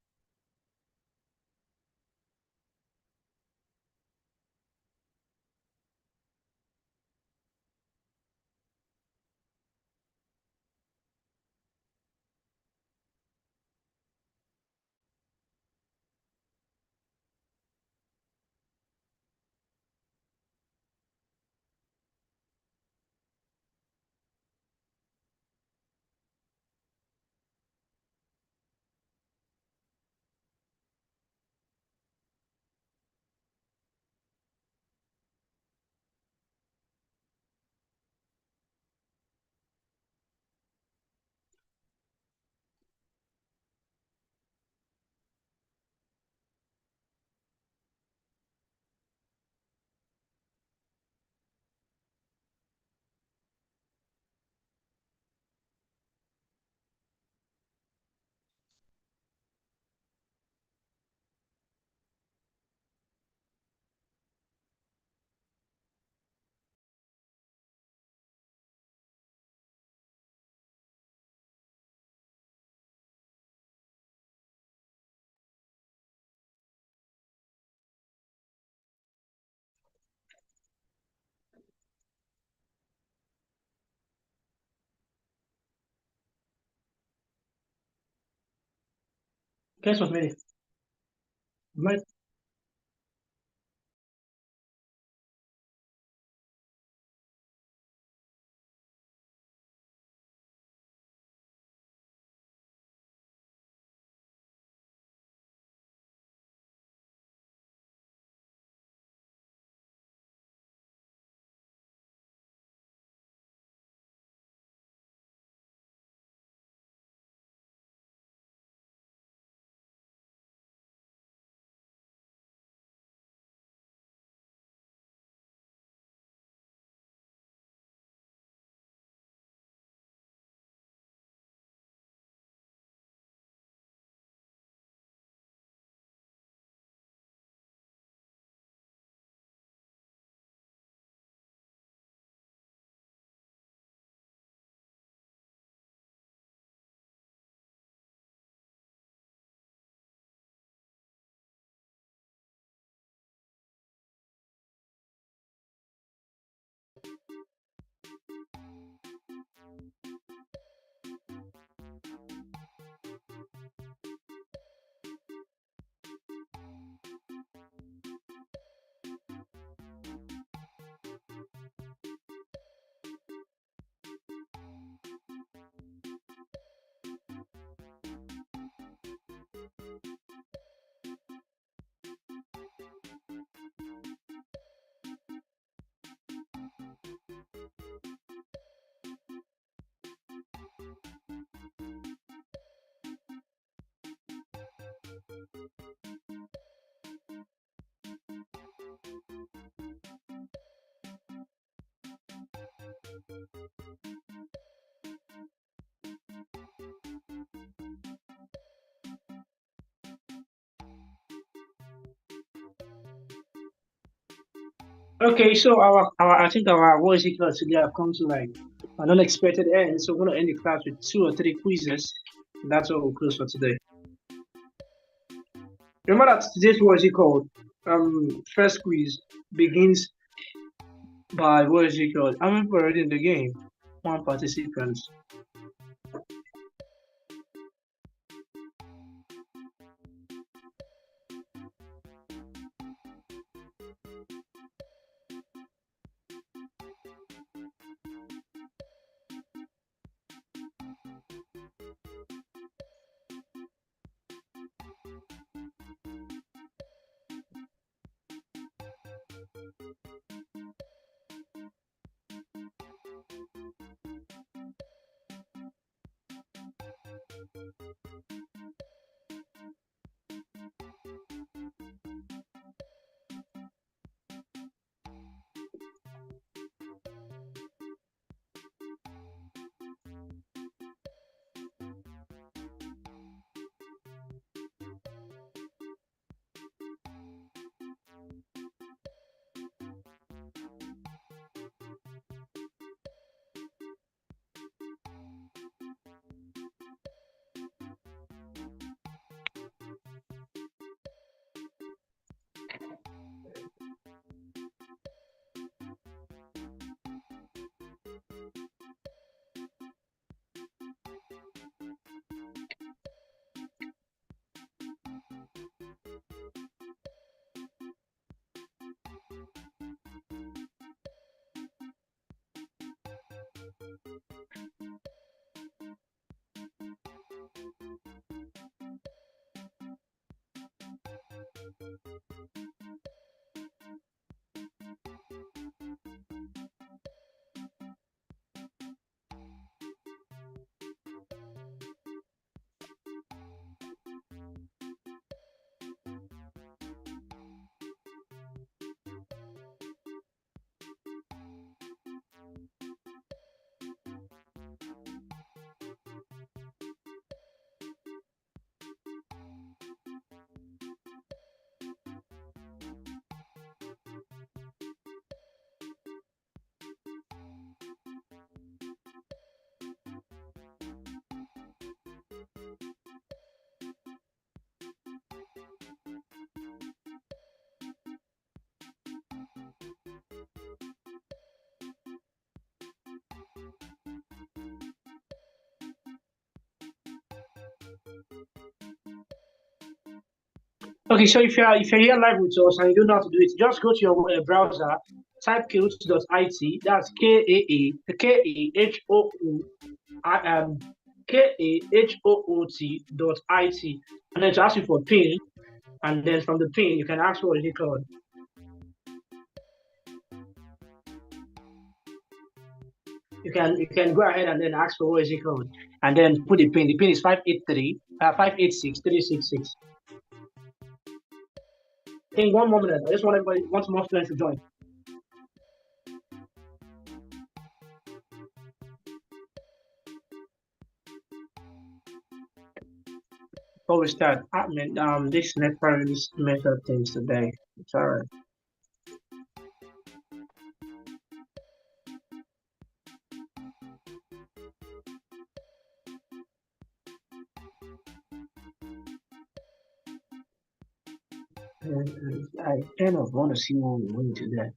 Guess what, Mary? Okay, so our I think our what is it called today have come to like an unexpected end. So we're gonna end the class with two or three quizzes. That's all we'll close for today. Remember that today's what is it called? First quiz begins by what is it called? How many people already in the game? One participant. Okay, so if you're here live with us and you don't know how to do it, just go to your browser, type kahoot.it. That's KAHOOT.it, and then to ask you for pin, and then from the pin you can ask what is it called. You can go ahead and then ask for what is it called, and then put the pin. The pin is 586 366. I think one more minute. I just want everybody, want more students to join. Before we start, I mean, this network is method things today. It's alright. I kind of want to see what we're going to do.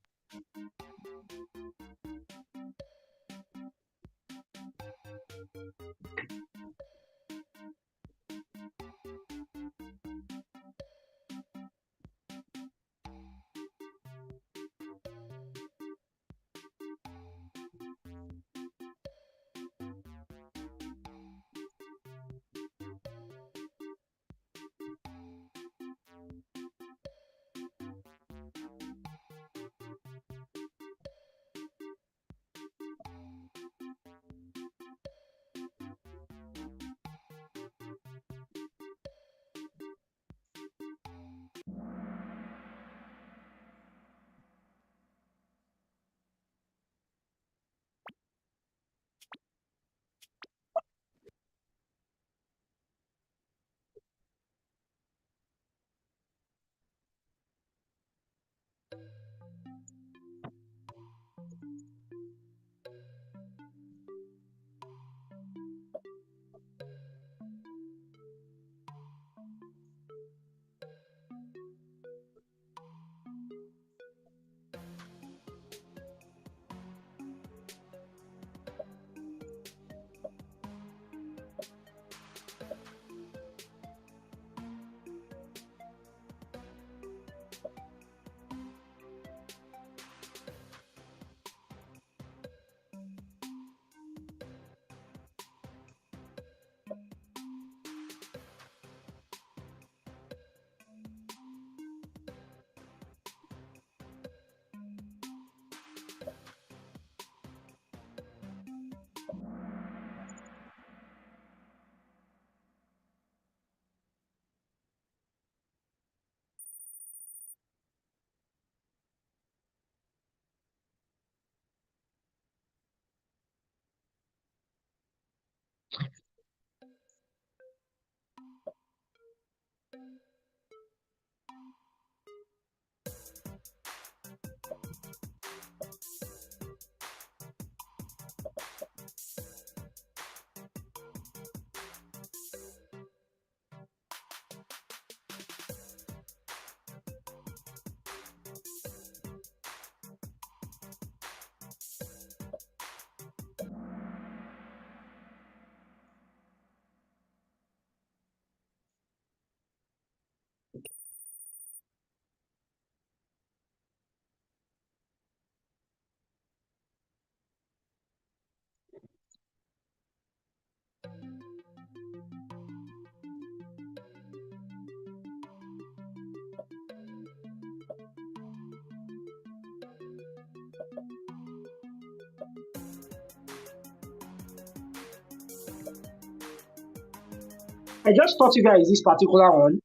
I just taught you guys this particular one.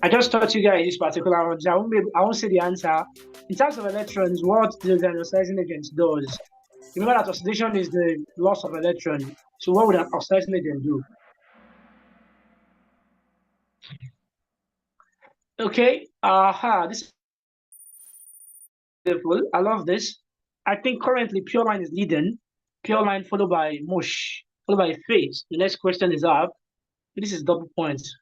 I just taught you guys this particular one. So I won't say the answer. In terms of electrons, what the oxidizing agent does. Remember that oxidation is the loss of electron. So what would an oxidizing agent do? Okay. This is beautiful. I love this. I think currently pure line is leading. Pure line followed by mush, followed by phase. The next question is up. This is double points.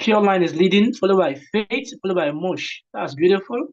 Pure line is leading, followed by phase, followed by mush. That's beautiful.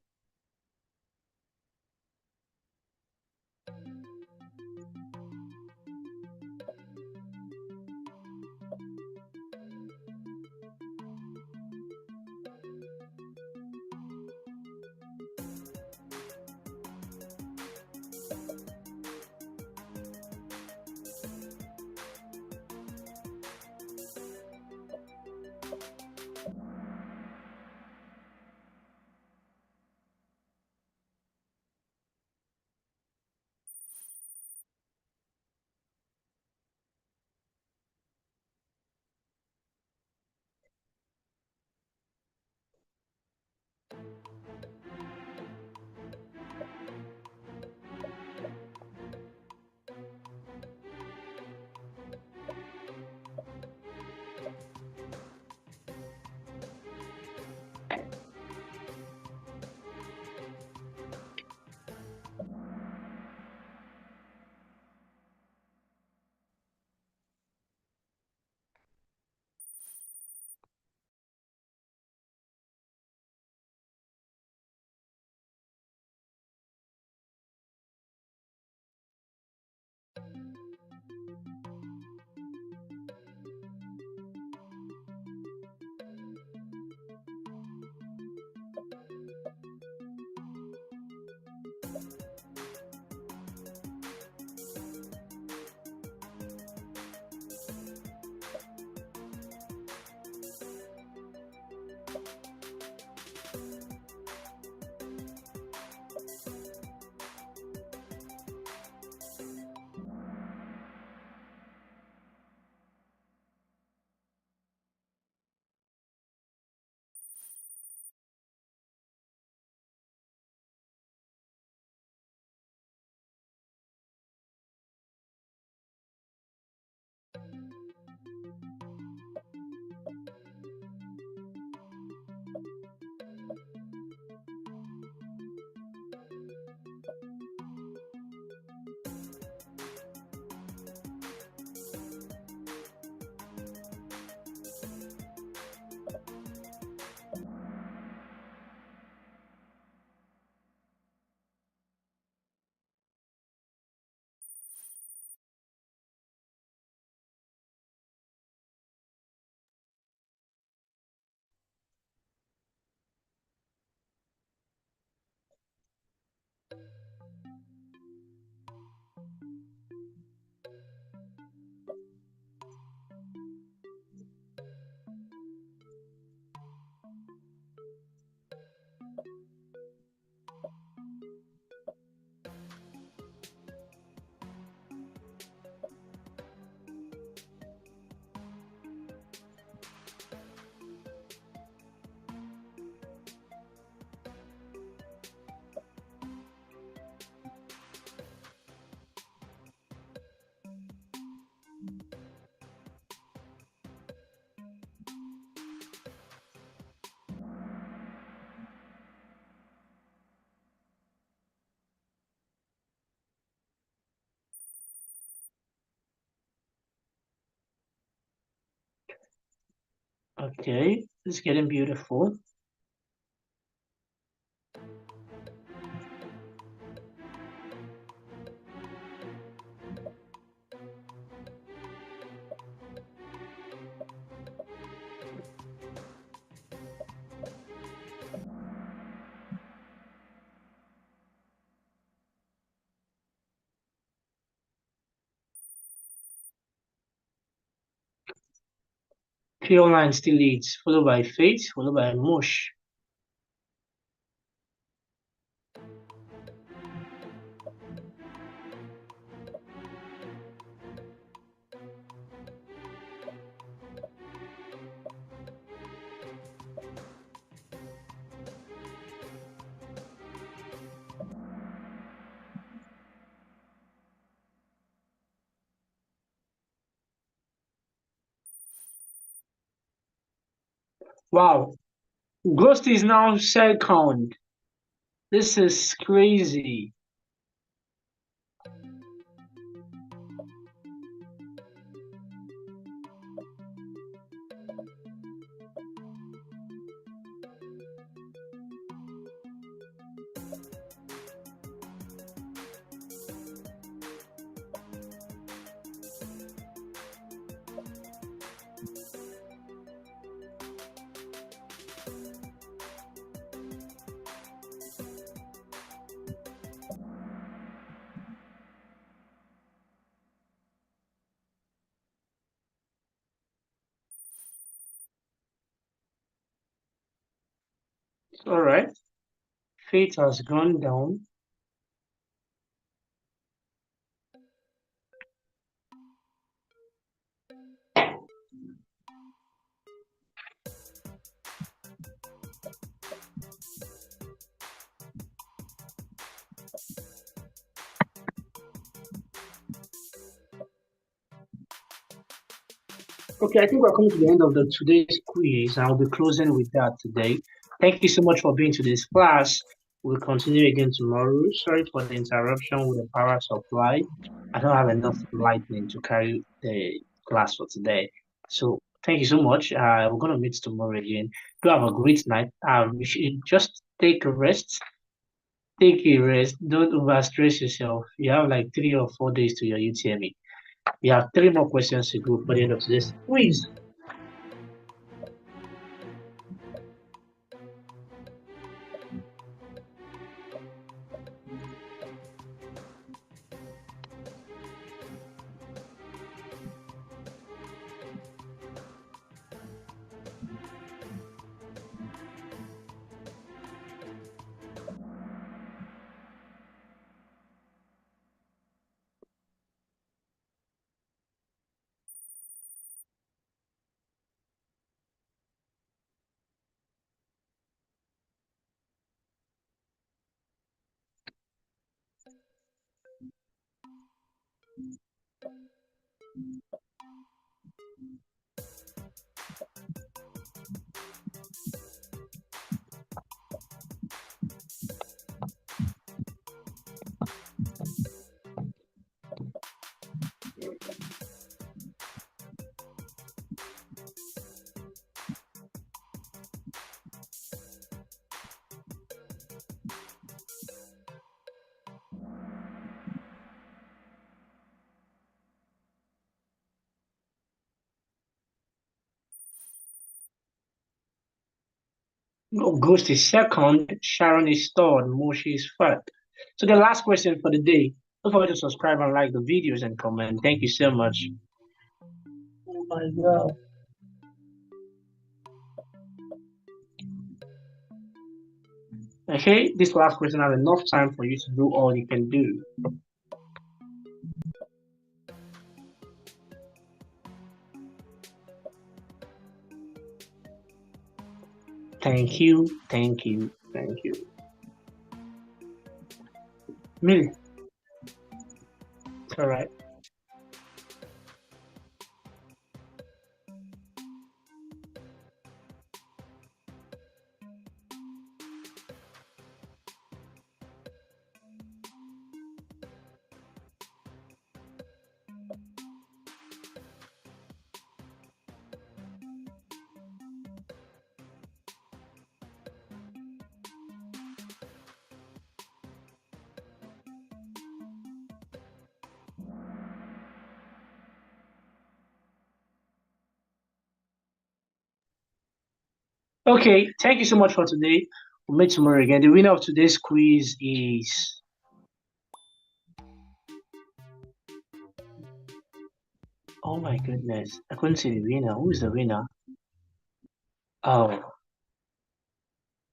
Okay, it's getting beautiful. Caroline still leads, followed by Faith, followed by Mush. Wow, Ghost is now second. This is crazy. All right. Faith has gone down. Okay, I think we're coming to the end of the today's quiz. I'll be closing with that today. Thank you so much for being to this class. We'll continue again tomorrow. Sorry for the interruption with the power supply. I don't have enough lightning to carry the class for today. So thank you so much. We're gonna meet tomorrow again. Do have a great night. You should just take a rest. Take a rest. Don't overstress yourself. You have like 3 or 4 days to your UTME. We have 3 more questions to go for the end of today's quiz. Ghost is second, Sharon is third, Moshi is fourth. So the last question for the day. Don't forget to subscribe and like the videos and comment. Thank you so much. Oh my god. Okay, this last question has enough time for you to do all you can do. Thank you, thank you, thank you. Millie, all right. Okay, thank you so much for today. We'll meet tomorrow again. The winner of today's quiz is. Oh my goodness, I couldn't see the winner. Who is the winner? Oh,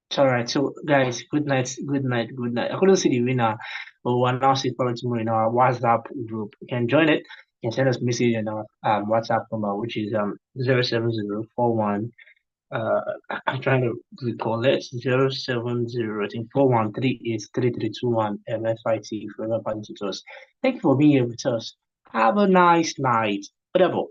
it's all right. So, guys, good night, good night, good night. I couldn't see the winner, but we'll announce it probably tomorrow in our WhatsApp group. You can join it. You can send us a message in our WhatsApp number, which is 07041. I'm trying to recall it. 070, I think 41383321 MFIT for Forever Partner Tutors. Thank you for being here with us. Have a nice night. Whatever.